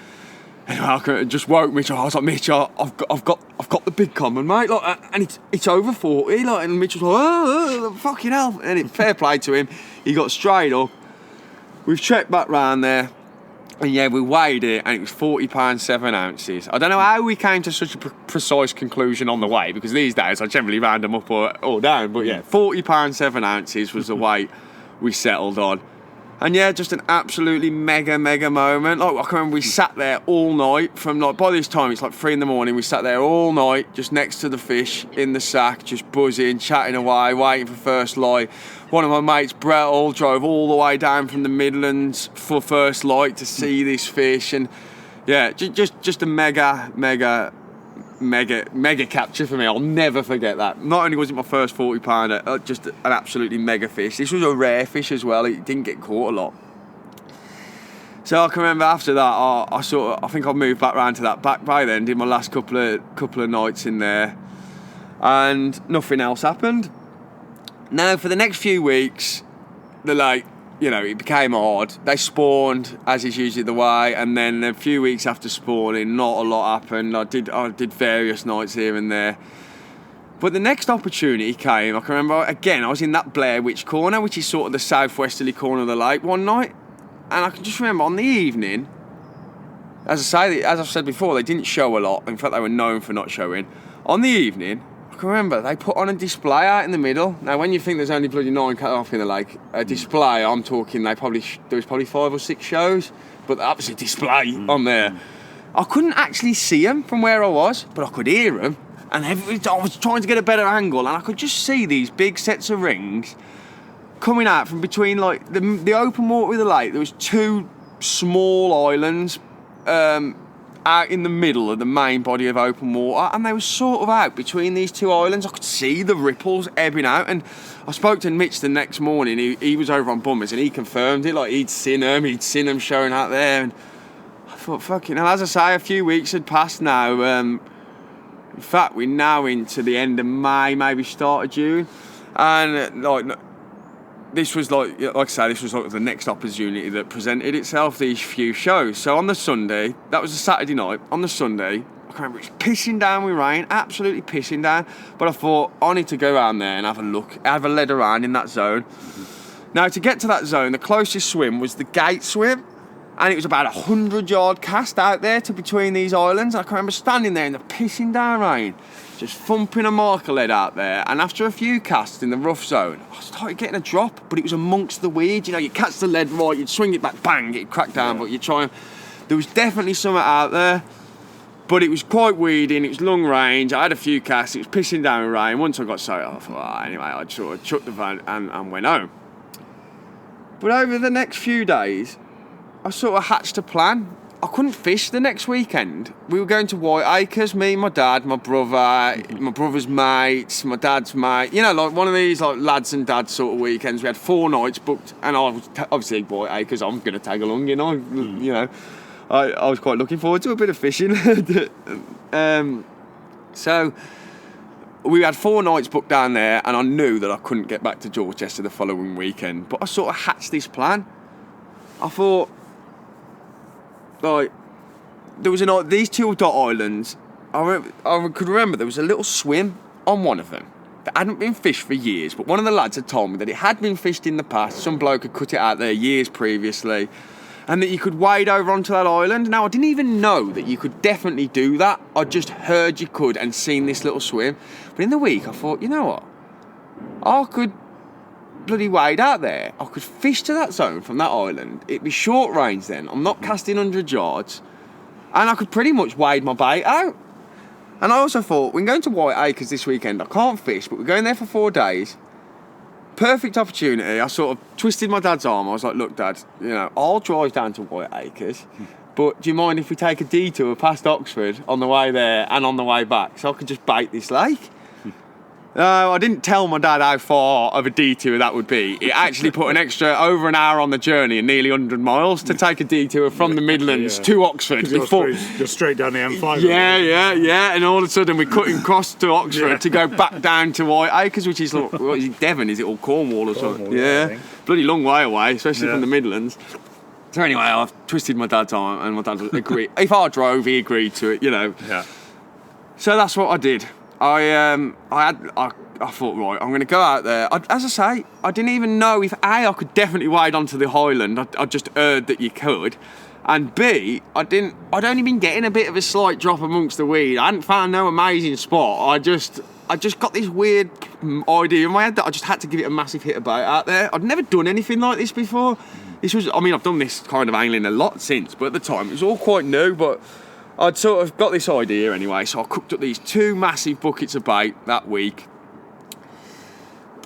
Anyway, I just woke Mitch. I was like, Mitch, I've got the big common, mate. Like, and it's over 40. Like, and Mitch was like, oh, fucking hell. And fair play to him. He got straight up. We've checked back round there, and yeah, we weighed it, and it was 40 pounds 7 ounces. I don't know how we came to such a precise conclusion on the weight, because these days I generally round them up or down. But yeah, 40 pounds 7 ounces was the weight we settled on. And yeah, just an absolutely mega moment. Like, I can remember we sat there all night from, like, by this time it's like 3 a.m. We sat there all night, just next to the fish in the sack, just buzzing, chatting away, waiting for first light. One of my mates, Brett, drove all the way down from the Midlands for first light to see this fish. And yeah, just a mega capture for me. I'll never forget that. Not only was it my first 40 pounder, just an absolutely mega fish. This was a rare fish as well. It didn't get caught a lot. So I can remember after that, I think I moved back round to that back bay then, did my last couple of nights in there, and nothing else happened. Now for the next few weeks, the lake, it became hard. They spawned, as is usually the way, and then a few weeks after spawning, not a lot happened. I did various nights here and there. But the next opportunity came. I can remember, again, I was in that Blair Witch corner, which is sort of the southwesterly corner of the lake one night. And I can just remember on the evening, as I've said before, they didn't show a lot. In fact, they were known for not showing. On the evening, I can remember they put on a display out in the middle. Now, when you think there's only bloody 9 cut off in the lake, a display, I'm talking, there was probably 5 or 6 shows, but that was a display on there. I couldn't actually see them from where I was, but I could hear them. And I was trying to get a better angle, and I could just see these big sets of rings coming out from between, like, the open water of the lake. There was 2 small islands out in the middle of the main body of open water, and they were sort of out between these 2 islands. I could see the ripples ebbing out, and I spoke to Mitch the next morning. He was over on Bummers, and he confirmed it. Like, he'd seen them showing out there, and I thought, fucking hell. As I say, a few weeks had passed now. In fact, we're now into the end of May, maybe start of June, and this was like I say, this was like the next opportunity that presented itself, these few shows. So on the Sunday, that was a Saturday night, on the Sunday, I can remember it was pissing down with rain, absolutely pissing down, but I thought, I need to go around there and have a look, have a lead around in that zone. Now, to get to that zone, the closest swim was the gate swim, and it was about 100-yard cast out there to between these islands. I can remember standing there in the pissing down rain, just thumping a marker lead out there, and after a few casts in the rough zone, I started getting a drop, but it was amongst the weeds. You catch the lead right, you'd swing it back, bang, it'd crack down, but you'd try and... There was definitely something out there, but it was quite weedy and it was long range. I had a few casts, it was pissing down with rain. Once I got soaked, I thought, anyway, I sort of chucked the van and went home. But over the next few days, I sort of hatched a plan. I couldn't fish the next weekend. We were going to Whiteacres, me, my dad, my brother, my brother's mates, my dad's mate. You know, like one of these like lads and dads sort of weekends. We had 4 nights booked, and I was obviously Whiteacres. I'm going to tag along, you know. You know, I was quite looking forward to a bit of fishing. So we had 4 nights booked down there, and I knew that I couldn't get back to Dorchester the following weekend. But I sort of hatched this plan. I thought, like, there was these 2 dot islands. I could remember there was a little swim on one of them that hadn't been fished for years, but one of the lads had told me that it had been fished in the past. Some bloke had cut it out there years previously, and that you could wade over onto that island. Now, I didn't even know that you could definitely do that. I just heard you could and seen this little swim. But in the week, I thought, you know what? I could bloody wade out there. I could fish to that zone from that island. It'd be short range then. I'm not casting 100 yards. And I could pretty much wade my bait out. And I also thought, we're going to Whiteacres this weekend. I can't fish, but we're going there for 4 days. Perfect opportunity. I sort of twisted my dad's arm. I was like, look, Dad, you know, I'll drive down to Whiteacres, but do you mind if we take a detour past Oxford on the way there and on the way back, so I could just bait this lake? No, I didn't tell my dad how far of a detour that would be. It actually put an extra over an hour on the journey and nearly 100 miles to take a detour from the Midlands to Oxford. You're straight down the M5. Yeah. And all of a sudden we're cutting across to Oxford to go back down to Whiteacres, which is, like, what is it, Devon? Is it all Cornwall or something? Yeah. Bloody long way away, especially from the Midlands. So anyway, I've twisted my dad's arm, and my dad agreed. If I drove, he agreed to it, you know. Yeah. So that's what I did. I thought, right, I'm going to go out there. As I say, I didn't even know if A, I could definitely wade onto the highland. I just heard that you could. And B, I'd only been getting a bit of a slight drop amongst the weed. I hadn't found no amazing spot. I just got this weird idea in my head that I just had to give it a massive hit about out there. I'd never done anything like this before. I've done this kind of angling a lot since, but at the time it was all quite new. But I'd sort of got this idea anyway, so I cooked up these 2 massive buckets of bait that week,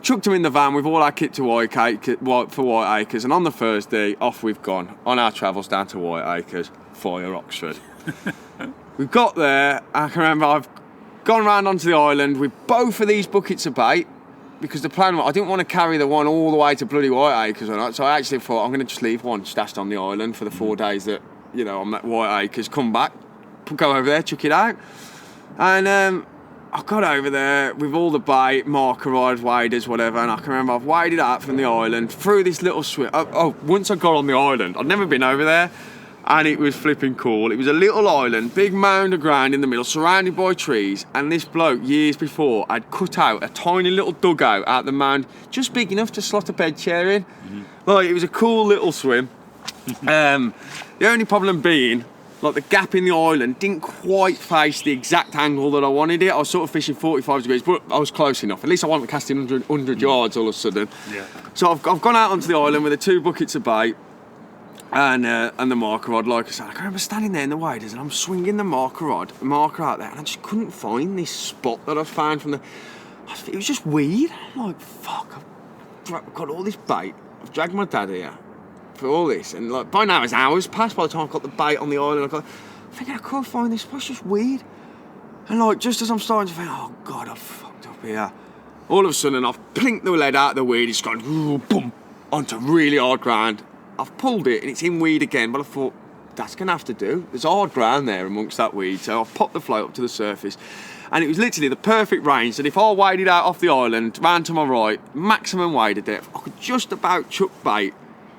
chucked them in the van with all our kit to Whiteacres, and on the Thursday, off we've gone on our travels down to Whiteacres via Oxford. We got there, I can remember I've gone round onto the island with both of these buckets of bait, because the plan was I didn't want to carry the one all the way to bloody Whiteacres or not, so I actually thought I'm going to just leave one stashed on the island for the 4 days that, you know, I'm at Whiteacres, come back, go over there, chuck it out. And I got over there with all the bait, marker rods, waders, whatever, and I can remember I've waded out from the island through this little swim. Once I got on the island, I'd never been over there, and it was flipping cool. It was a little island, big mound of ground in the middle, surrounded by trees, and this bloke, years before, had cut out a tiny little dugout out the mound, just big enough to slot a bed chair in. Like, it was a cool little swim. The only problem being, like, the gap in the island didn't quite face the exact angle that I wanted it. I was sort of fishing 45 degrees, but I was close enough. At least I wasn't casting 100 yards all of a sudden. Yeah. So I've gone out onto the island with the 2 buckets of bait and the marker rod, like I said. I can remember standing there in the waders and I'm swinging the marker out there, and I just couldn't find this spot that I found from it was just weird. I'm like, fuck, I've got all this bait. I've dragged my dad here for all this, and like by now it's hours past by the time I got the bait on the island. I'm thinking I can't find this spot, it's just weird. And like, just as I'm starting to think, oh God, I've fucked up here, all of a sudden I've plinked the lead out of the weed. It's gone boom onto really hard ground. I've pulled it and it's in weed again, but I thought that's gonna have to do. There's hard ground there amongst that weed, so I've popped the float up to the surface, and it was literally the perfect range that if I waded out off the island, round to my right, maximum wader depth, I could just about chuck bait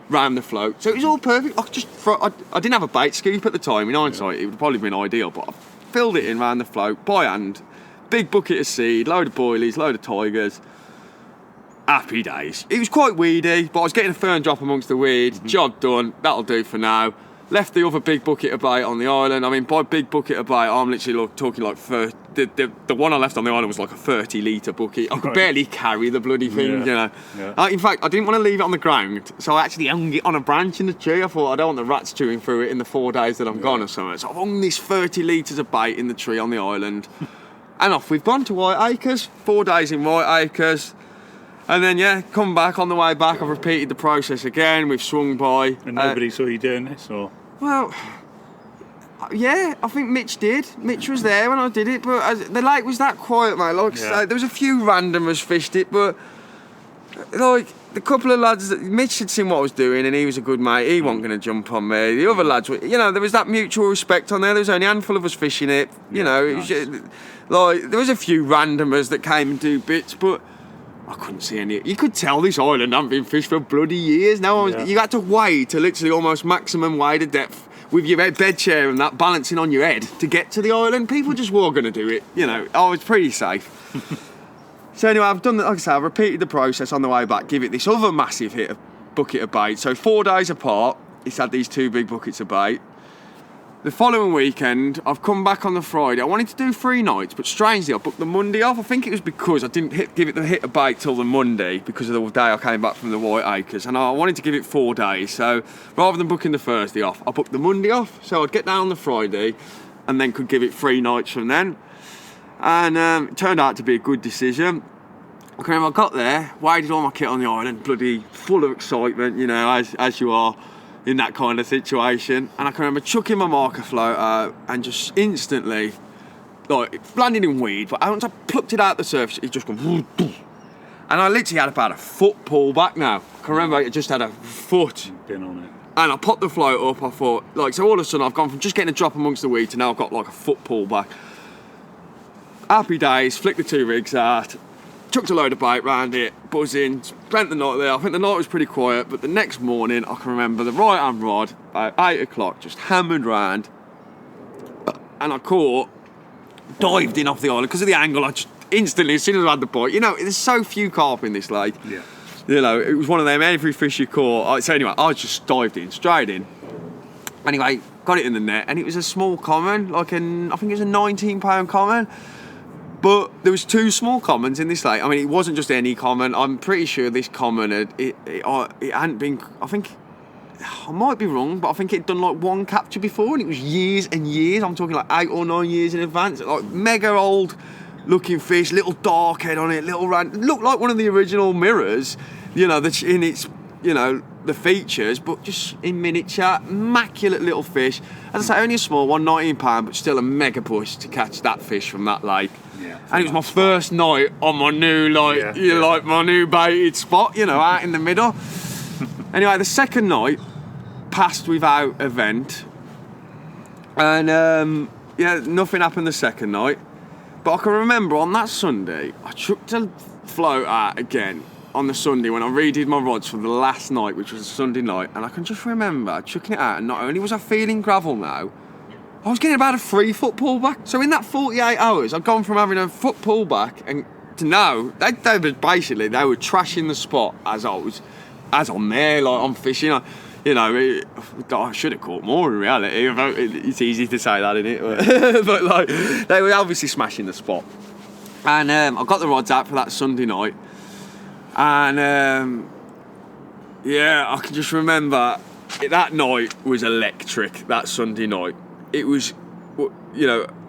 round the float. So it was all perfect. I didn't have a bait scoop at the time. In hindsight, it would have probably been ideal, but I filled it in round the float by hand. Big bucket of seed, load of boilies, load of tigers. Happy days. It was quite weedy, but I was getting a fern drop amongst the weed. Job done. That'll do for now. Left the other big bucket of bait on the island. I mean, by big bucket of bait, I'm literally talking like the one I left on the island was like a 30-litre bucket. I could barely carry the bloody thing, you know. Yeah. In fact, I didn't want to leave it on the ground, so I actually hung it on a branch in the tree. I thought, I don't want the rats chewing through it in the 4 days that I'm gone or something. So I've hung this 30 litres of bait in the tree on the island. And off we've gone to Whiteacres. 4 days in Whiteacres. And then, come back. On the way back, I've repeated the process again. We've swung by. And nobody saw you doing this, or? Well, Yeah, I think Mitch did. Mitch was there when I did it, but the lake was that quiet, mate. Like, so there was a few randomers fished it, but like the couple of lads, Mitch had seen what I was doing, and he was a good mate. He wasn't going to jump on me. The other lads, there was that mutual respect on there. There was only a handful of us fishing it. It was just, like there was a few randomers that came and do bits, but I couldn't see any. You could tell this island hadn't been fished for bloody years. Now you had to wade to literally almost maximum wade of depth with your bed chair and that balancing on your head to get to the island. People just were going to do it. I was pretty safe. So anyway, I've done that. Like I say, I've repeated the process on the way back. Give it this other massive bucket of bait. So 4 days apart, it's had these 2 big buckets of bait. The following weekend, I've come back on the Friday. I wanted to do 3 nights, but strangely, I booked the Monday off. I think it was because I didn't give it the hit of bait till the Monday because of the day I came back from the White Acres, and I wanted to give it 4 days. So rather than booking the Thursday off, I booked the Monday off, so I'd get down on the Friday and then could give it 3 nights from then. And it turned out to be a good decision. I can remember I got there, waded all my kit on the island, bloody full of excitement, as you are in that kind of situation. And I can remember chucking my marker float out and just instantly, like, it landed in weed, but once I plucked it out the surface, it just gone, and I literally had about a foot pull back now. I can remember it just had a foot. Been on it. And I popped the float up, I thought, so all of a sudden I've gone from just getting a drop amongst the weed to now I've got like a foot pull back. Happy days, flicked the 2 rigs out, chucked a load of bait round it, buzzing, spent the night there. I think the night was pretty quiet, but the next morning I can remember the right hand rod about 8 o'clock just hammered round, and I dived in off the island because of the angle. I just instantly, as soon as I had the bite, there's so few carp in this lake. Yeah. It was one of them, every fish you caught. So anyway, I just dived in, straight in. Anyway, got it in the net, and it was a small common, I think it was a 19-pound common. But there was 2 small commons in this lake. I mean, it wasn't just any common. I'm pretty sure this common it hadn't been. I think I might be wrong, but I think it'd done like 1 capture before, and it was years and years. I'm talking like 8 or 9 years in advance. Like mega old looking fish, little dark head on it, little round. Looked like one of the original mirrors. That's in its the features, but just in miniature, immaculate little fish. As I say, only a small one, 19 pound, but still a mega push to catch that fish from that lake. Yeah, and it was my first night on my new my new baited spot, out in the middle. Anyway, the second night passed without event, and nothing happened the second night. But I can remember on that Sunday, I chucked a float out again on the Sunday when I redid my rods for the last night, which was a Sunday night, and I can just remember chucking it out, and not only was I feeling gravel now, I was getting about a 3-foot pullback. So in that 48 hours, I'd gone from having a foot pullback and to now, they were trashing the spot as I'm there, like I'm fishing. I should have caught more in reality. It's easy to say that, isn't it? But like, they were obviously smashing the spot. And I got the rods out for that Sunday night. And I can just remember that night was electric, that Sunday night. It was, a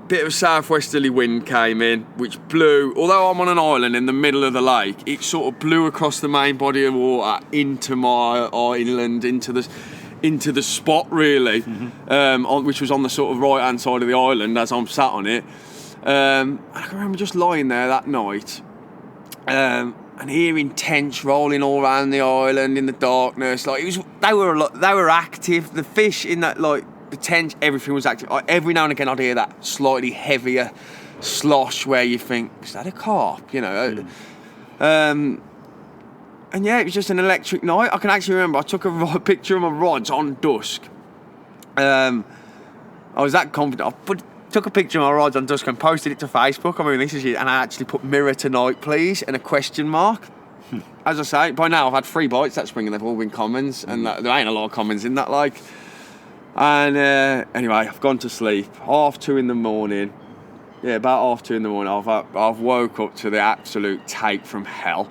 bit of a southwesterly wind came in, which blew, although I'm on an island in the middle of the lake, it sort of blew across the main body of water into my island, into the spot really, which was on the sort of right-hand side of the island as I'm sat on it. I can remember just lying there that night, and hearing tench rolling all around the island in the darkness. Like they were active. The fish in that, like the tench, everything was active. Every now and again, I'd hear that slightly heavier slosh where you think, is that a carp? And yeah, it was just an electric night. I can actually remember I took a picture of my rods on dusk. I was that confident. Took a picture of my rods on dusk and posted it to Facebook. I mean, this is it. And I actually put "mirror tonight, please" and a question mark. As I say, by now I've had 3 bites that spring and they've all been commons, and there ain't a lot of commons in that lake. And anyway, I've gone to sleep. 2:30 in the morning. Yeah, about 2:30 in the morning. I've woke up to the absolute take from hell.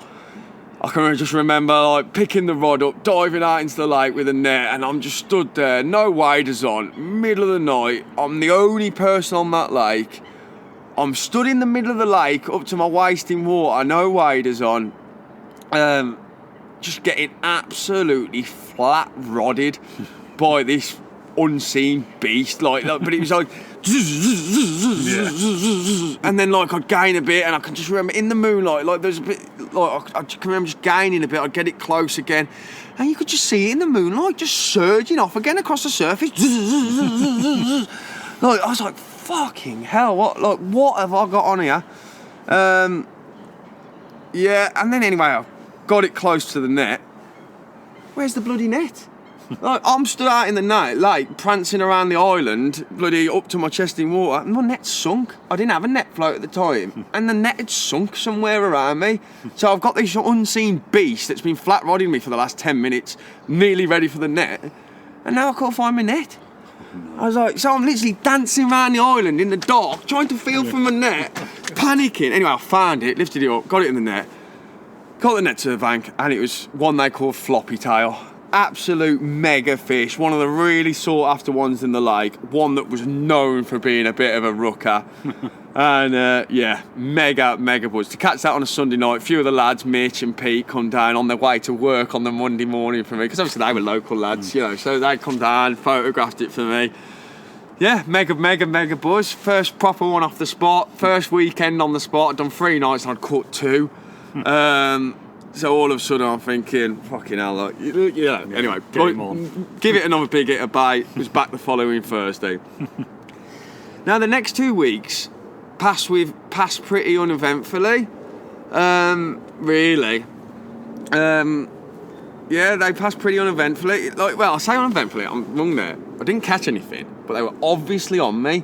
I can just remember like picking the rod up, diving out into the lake with a net, and I'm just stood there, no waders on, middle of the night. I'm the only person on that lake. I'm stood in the middle of the lake, up to my waist in water, no waders on, just getting absolutely flat rodded by this unseen beast, like but it was like, and then like I'd gain a bit, and I can just remember in the moonlight, like there's a bit, like I can remember just gaining a bit. I'd get it close again, and you could just see it in the moonlight, just surging off again across the surface. Like I was like, fucking hell, what have I got on here? Yeah, and then anyway, I got it close to the net. Where's the bloody net? Like, I'm stood out in the night, like prancing around the island, bloody up to my chest in water, and my net sunk. I didn't have a net float at the time, and the net had sunk somewhere around me. So I've got this unseen beast that's been flat rodding me for the last 10 minutes, nearly ready for the net, and now I can't find my net. I was like, so I'm literally dancing around the island in the dark, trying to feel for my net, panicking. Anyway, I found it, lifted it up, got it in the net, got the net to the bank, and it was one they call floppy tail. Absolute mega fish, one of the really sought after ones in the lake, one that was known for being a bit of a rooker. And yeah, mega buzz. To catch that on a Sunday night, a few of the lads, Mitch and Pete, come down on their way to work on the Monday morning for me, because obviously they were local lads, you know, so they come down, photographed it for me. Yeah, mega buzz. First proper one off the spot, first weekend on the spot. I'd done 3 nights and I'd caught 2. So all of a sudden I'm thinking, fucking hell, like, anyway, give it another big hit of bait. It was back the following Thursday. Now the next 2 weeks passed pretty uneventfully, really. Yeah, they passed pretty uneventfully. Like, well, I say uneventfully, I'm wrong there. I didn't catch anything, but they were obviously on me.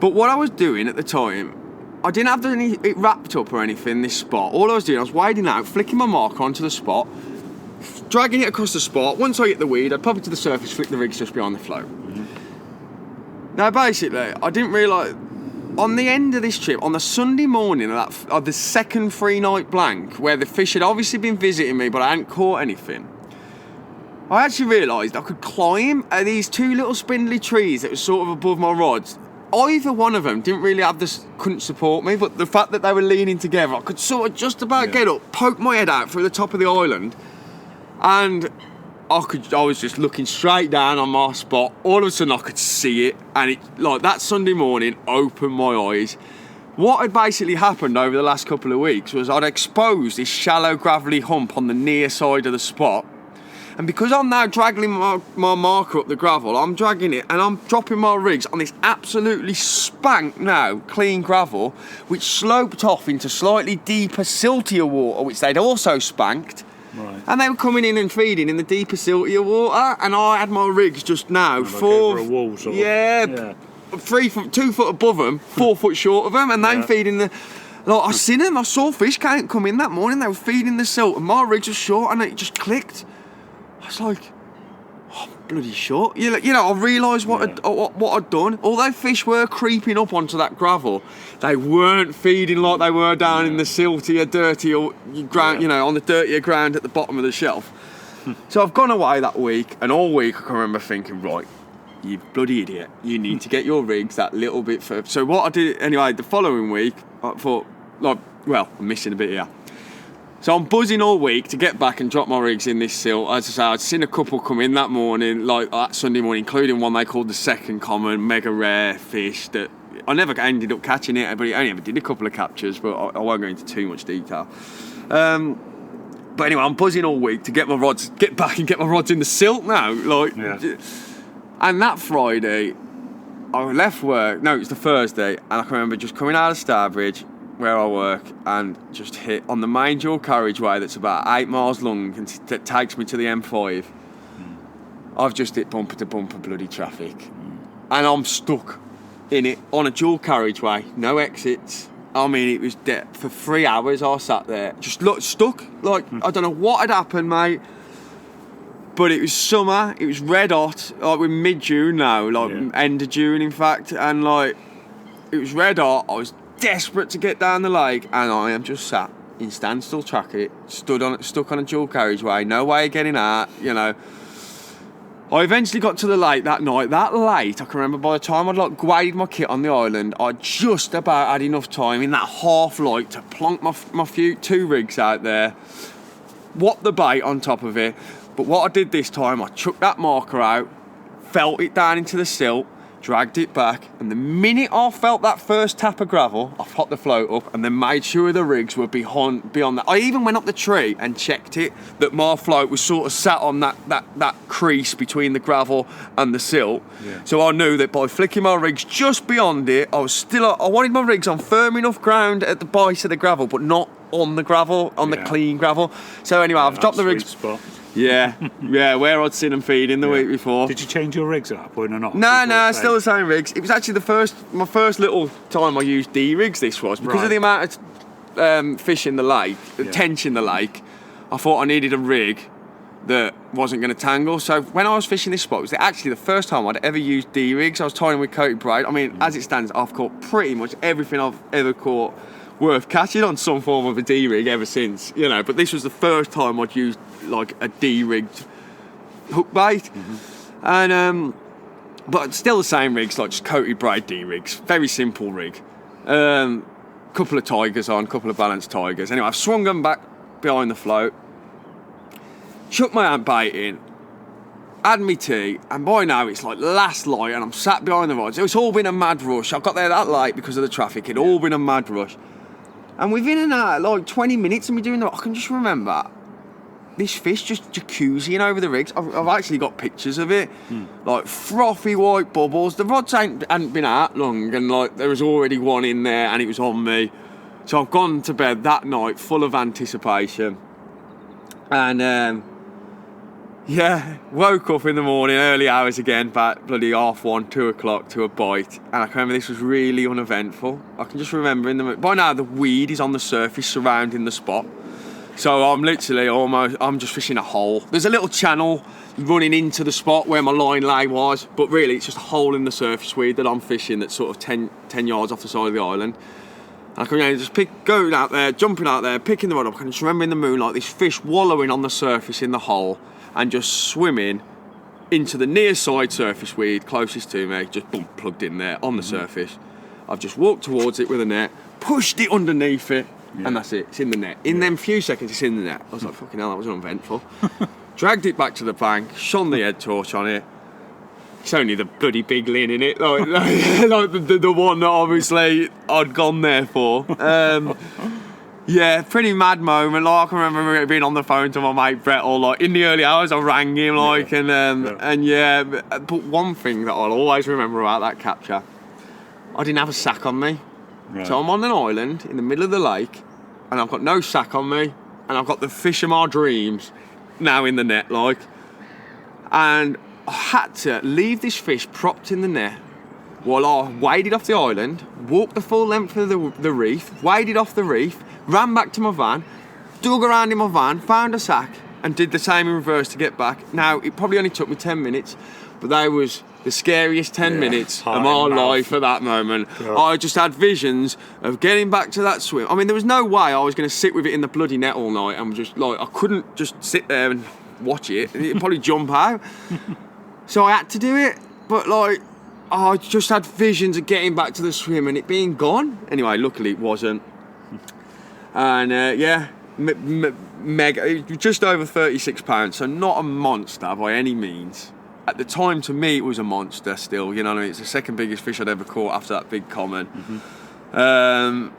But what I was doing at the time, I didn't have it wrapped up or anything, this spot. All I was doing, I was wading out, flicking my marker onto the spot, dragging it across the spot. Once I hit the weed, I'd pop it to the surface, flick the rigs just behind the float. Now, basically, I didn't realise, on the end of this trip, on the Sunday morning of the second 3-night blank, where the fish had obviously been visiting me, but I hadn't caught anything, I actually realised I could climb these 2 little spindly trees that were sort of above my rods. Either one of them didn't really have this, couldn't support me, but the fact that they were leaning together, I could sort of just about get up, poke my head out through the top of the island, and I was just looking straight down on my spot. All of a sudden I could see it, and it, like that Sunday morning, opened my eyes. What had basically happened over the last couple of weeks was I'd exposed this shallow gravelly hump on the near side of the spot. And because I'm now dragging my marker up the gravel, I'm dragging it and I'm dropping my rigs on this absolutely spanked now clean gravel, which sloped off into slightly deeper, siltier water, which they'd also spanked. Right. And they were coming in and feeding in the deeper, siltier water, and I had my rigs just now like over a wall, sort of. Yeah. 2 foot above them, 4 foot short of them, and they feeding the. Like, I seen them, I saw fish come in that morning, they were feeding the silt, and my rigs were short, and it just clicked. I was like, oh, bloody short. You know, I realised what I'd done. Although fish were creeping up onto that gravel, they weren't feeding like they were down in the siltier, dirtier ground, you know, on the dirtier ground at the bottom of the shelf. So I've gone away that week, and all week I can remember thinking, right, you bloody idiot, you need to get your rigs that little bit further. So what I did, anyway, the following week, I thought, like, well, I'm missing a bit here. So I'm buzzing all week to get back and drop my rigs in this silt. As I say, I'd seen a couple come in that morning, like that Sunday morning, including one they called the second common, mega rare fish that I never ended up catching it, but I only ever did a couple of captures, but I won't go into too much detail. But anyway, I'm buzzing all week to get back and get my rods in the silt now. And that Friday, I left work, no, it was the Thursday, and I can remember just coming out of Starbridge, where I work, and just hit on the main dual carriageway that's about 8 miles long and that takes me to the M5. I've just hit bumper to bumper bloody traffic, and I'm stuck in it on a dual carriageway, no exits. I mean, it was dead for 3 hours. I sat there just stuck, like I don't know what had happened, mate. But it was summer, it was red hot, like we're mid-June now, end of June in fact, and like it was red hot. I was desperate to get down the lake, and I am just sat in standstill traffic, stuck on a dual carriageway, no way of getting out, you know. I eventually got to the lake that night. That late, I can remember by the time I'd like graded my kit on the island, I just about had enough time in that half light to plonk my 2 rigs out there, whop the bait on top of it. But what I did this time, I chucked that marker out, felt it down into the silt, dragged it back, and the minute I felt that first tap of gravel, I popped the float up and then made sure the rigs were beyond that. I even went up the tree and checked it, that my float was sort of sat on that crease between the gravel and the silt. Yeah. So I knew that by flicking my rigs just beyond it, I wanted my rigs on firm enough ground at the base of the gravel, but not on the gravel, on the clean gravel. So anyway, I've dropped the rigs. Spot. Yeah, where I'd seen them feeding the week before. Did you change your rigs at that point or not? No, still the same rigs. It was actually my first little time I used D-rigs, this was. Because of the amount of fish in the lake, the tench in the lake, I thought I needed a rig that wasn't going to tangle. So when I was fishing this spot, it was actually the first time I'd ever used D-rigs. I was tying with coated braid. I mean, as it stands, I've caught pretty much everything I've ever caught worth catching on some form of a D-rig ever since, but this was the first time I'd used like a D-rigged hook bait. And but still the same rigs, like just coated braid D-rigs, very simple rig. Couple of tigers on, couple of balanced tigers. Anyway, I've swung them back behind the float, chucked my hand bait in, had me tea, and by now it's like last light and I'm sat behind the rods. It's all been a mad rush. I got there that late because of the traffic. It'd all been a mad rush. And within like 20 minutes of me doing that, I can just remember this fish just jacuzziing over the rigs. I've actually got pictures of it, like frothy white bubbles. The rods hadn't been out long, and like there was already one in there, and it was on me. So I've gone to bed that night full of anticipation, and woke up in the morning, early hours again, about bloody 1:30, 2 o'clock to a bite, and I can remember this was really uneventful. I can just remember by now the weed is on the surface surrounding the spot. So I'm literally I'm just fishing a hole. There's a little channel running into the spot where my line lay was, but really it's just a hole in the surface weed that I'm fishing that's sort of 10 yards off the side of the island. And I can just going out there, jumping out there, picking the rod up. I can just remember in the moonlight this fish wallowing on the surface in the hole and just swimming into the near side surface weed closest to me, just boom, plugged in there on the surface. I've just walked towards it with a net, pushed it underneath it, and that's it, it's in the net. In them few seconds, it's in the net. I was like, fucking hell, that was uneventful. Dragged it back to the bank, shone the head torch on it. It's only the bloody big lin in it, like the one that obviously I'd gone there for. Pretty mad moment. Like I can remember being on the phone to my mate Brett, or like in the early hours I rang him, but one thing that I'll always remember about that capture, I didn't have a sack on me. Right. So I'm on an island in the middle of the lake, and I've got no sack on me, and I've got the fish of my dreams now in the net, and I had to leave this fish propped in the net while I waded off the island, walked the full length of the reef, waded off the reef, ran back to my van, dug around in my van, found a sack, and did the same in reverse to get back. Now, it probably only took me 10 minutes, but that was the scariest 10 minutes of my life at that moment. Yeah. I just had visions of getting back to that swim. I mean, there was no way I was going to sit with it in the bloody net all night and just like, I couldn't just sit there and watch it. It'd probably jump out. So I had to do it, but like, I just had visions of getting back to the swim and it being gone. Anyway, luckily it wasn't. And mega, just over £36, so not a monster by any means. At the time, to me, it was a monster still, you know what I mean? It's the second biggest fish I'd ever caught after that big common. And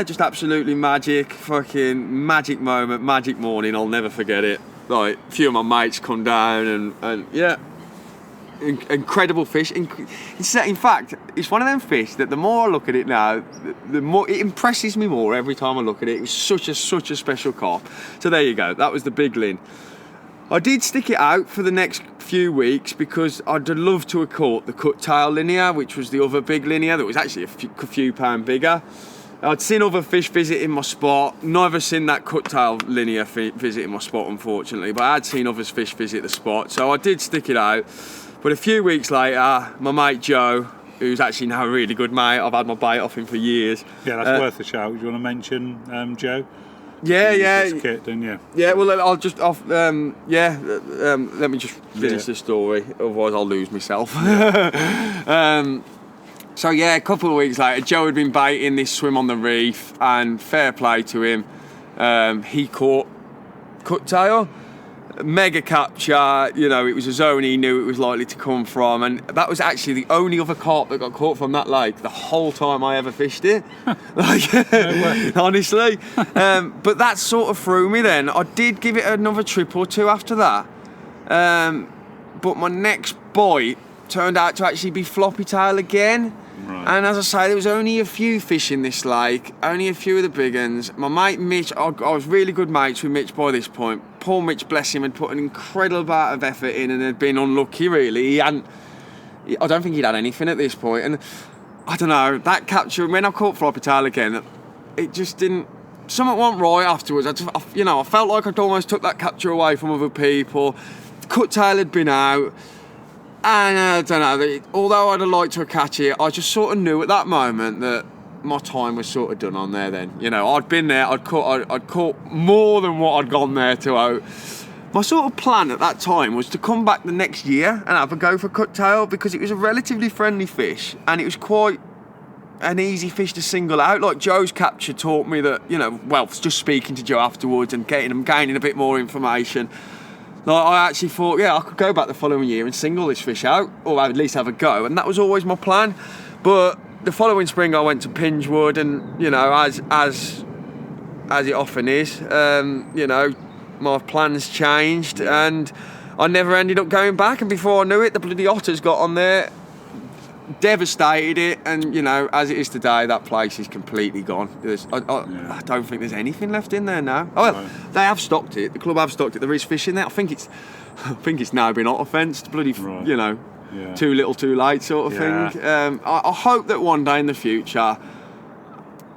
just absolutely magic, fucking magic moment, magic morning, I'll never forget it. Like, a few of my mates come down and incredible fish. In fact, it's one of them fish that the more I look at it now, the more it impresses me more every time I look at it. It was such a special carp. So there you go, that was the big lin. I did stick it out for the next few weeks because I'd love to have caught the cut tail linear, which was the other big linear that was actually a few pound bigger. I'd seen other fish visiting my spot, never seen that cut tail linear visiting my spot, unfortunately, but I had seen other fish visit the spot, so I did stick it out. But a few weeks later, my mate Joe, who's actually now a really good mate, I've had my bait off him for years. Yeah, that's worth a shout. Do you want to mention Joe? Yeah. Kit, didn't you? Yeah, well, let me just finish the story, otherwise I'll lose myself. So a couple of weeks later, Joe had been baiting this swim on the reef, and fair play to him, he caught cut tail. Mega capture, you know, it was a zone he knew it was likely to come from, and that was actually the only other carp that got caught from that lake the whole time I ever fished it. Like, honestly. But that sort of threw me then. I did give it another trip or two after that. But my next bite turned out to actually be floppy tail again. Right. And as I say, there was only a few fish in this lake, only a few of the big ones. My mate Mitch, I was really good mates with Mitch by this point. Poor Mitch, bless him, had put an incredible amount of effort in and had been unlucky, really. I don't think he'd had anything at this point. And I don't know, that capture, when I caught floppy tail again, it just didn't, something went right afterwards. I felt like I'd almost took that capture away from other people. The cut tail had been out. And I don't know, although I'd have liked to catch it, I just sort of knew at that moment that my time was sort of done on there then. You know, I'd been there, I'd caught more than what I'd gone there to out. My sort of plan at that time was to come back the next year and have a go for cut tail, because it was a relatively friendly fish and it was quite an easy fish to single out. Like Joe's capture taught me that, you know, well, just speaking to Joe afterwards and gaining a bit more information. Like, I actually thought, I could go back the following year and single this fish out, or at least have a go, and that was always my plan. But the following spring I went to Pingewood, and, you know, as it often is, you know, my plans changed, and I never ended up going back, and before I knew it, the bloody otters got on there, devastated it, and, you know, as it is today, that place is completely gone. I don't think there's anything left in there now. Oh, well, they have stocked it. The club have stocked it. There is fish in there. I think it's now been otter fenced. Bloody, you know, too little, too late sort of thing. I hope that one day in the future,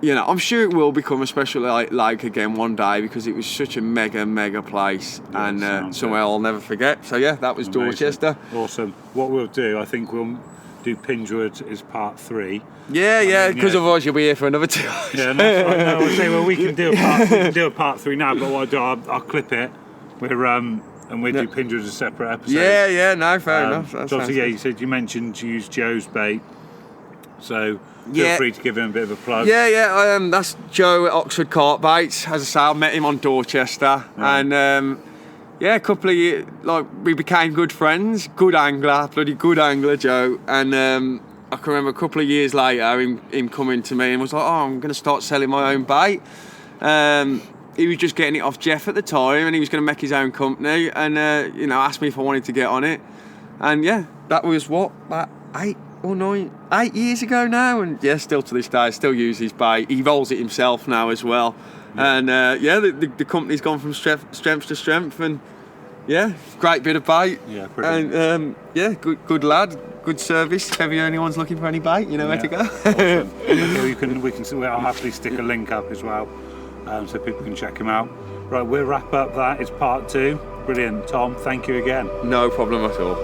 you know, I'm sure it will become a special lake again one day, because it was such a mega place, and somewhere I'll never forget. So that was amazing. Dorchester. Awesome. What we'll do, I think we'll do Pingewood is part 3. Because otherwise you'll be here for another 2 hours. Yeah, that's right. No, we'll say, well, we can do a part 3 now, but what I'll do, I'll clip it. We'll do Pingewood as a separate episode. No, fair enough. You mentioned you used Joe's bait, so feel free to give him a bit of a plug. That's Joe at Oxford Carp Baits. As I say, I met him on Dorchester, and a couple of years, like, we became good friends. Good angler, Joe. And I can remember a couple of years later him coming to me and was like, I'm going to start selling my own bait. He was just getting it off Jeff at the time, and he was going to make his own company, and asked me if I wanted to get on it. And that was about 8 years ago now, and still to this day I still use his bait. He rolls it himself now as well. And the company's gone from strength to strength, and great bit of bite. Brilliant. And good lad, good service. If ever anyone's looking for any bait, you know where to go. Awesome. I'll happily stick a link up as well, so people can check him out. Right, we'll wrap up that. It's part 2. Brilliant, Tom. Thank you again. No problem at all.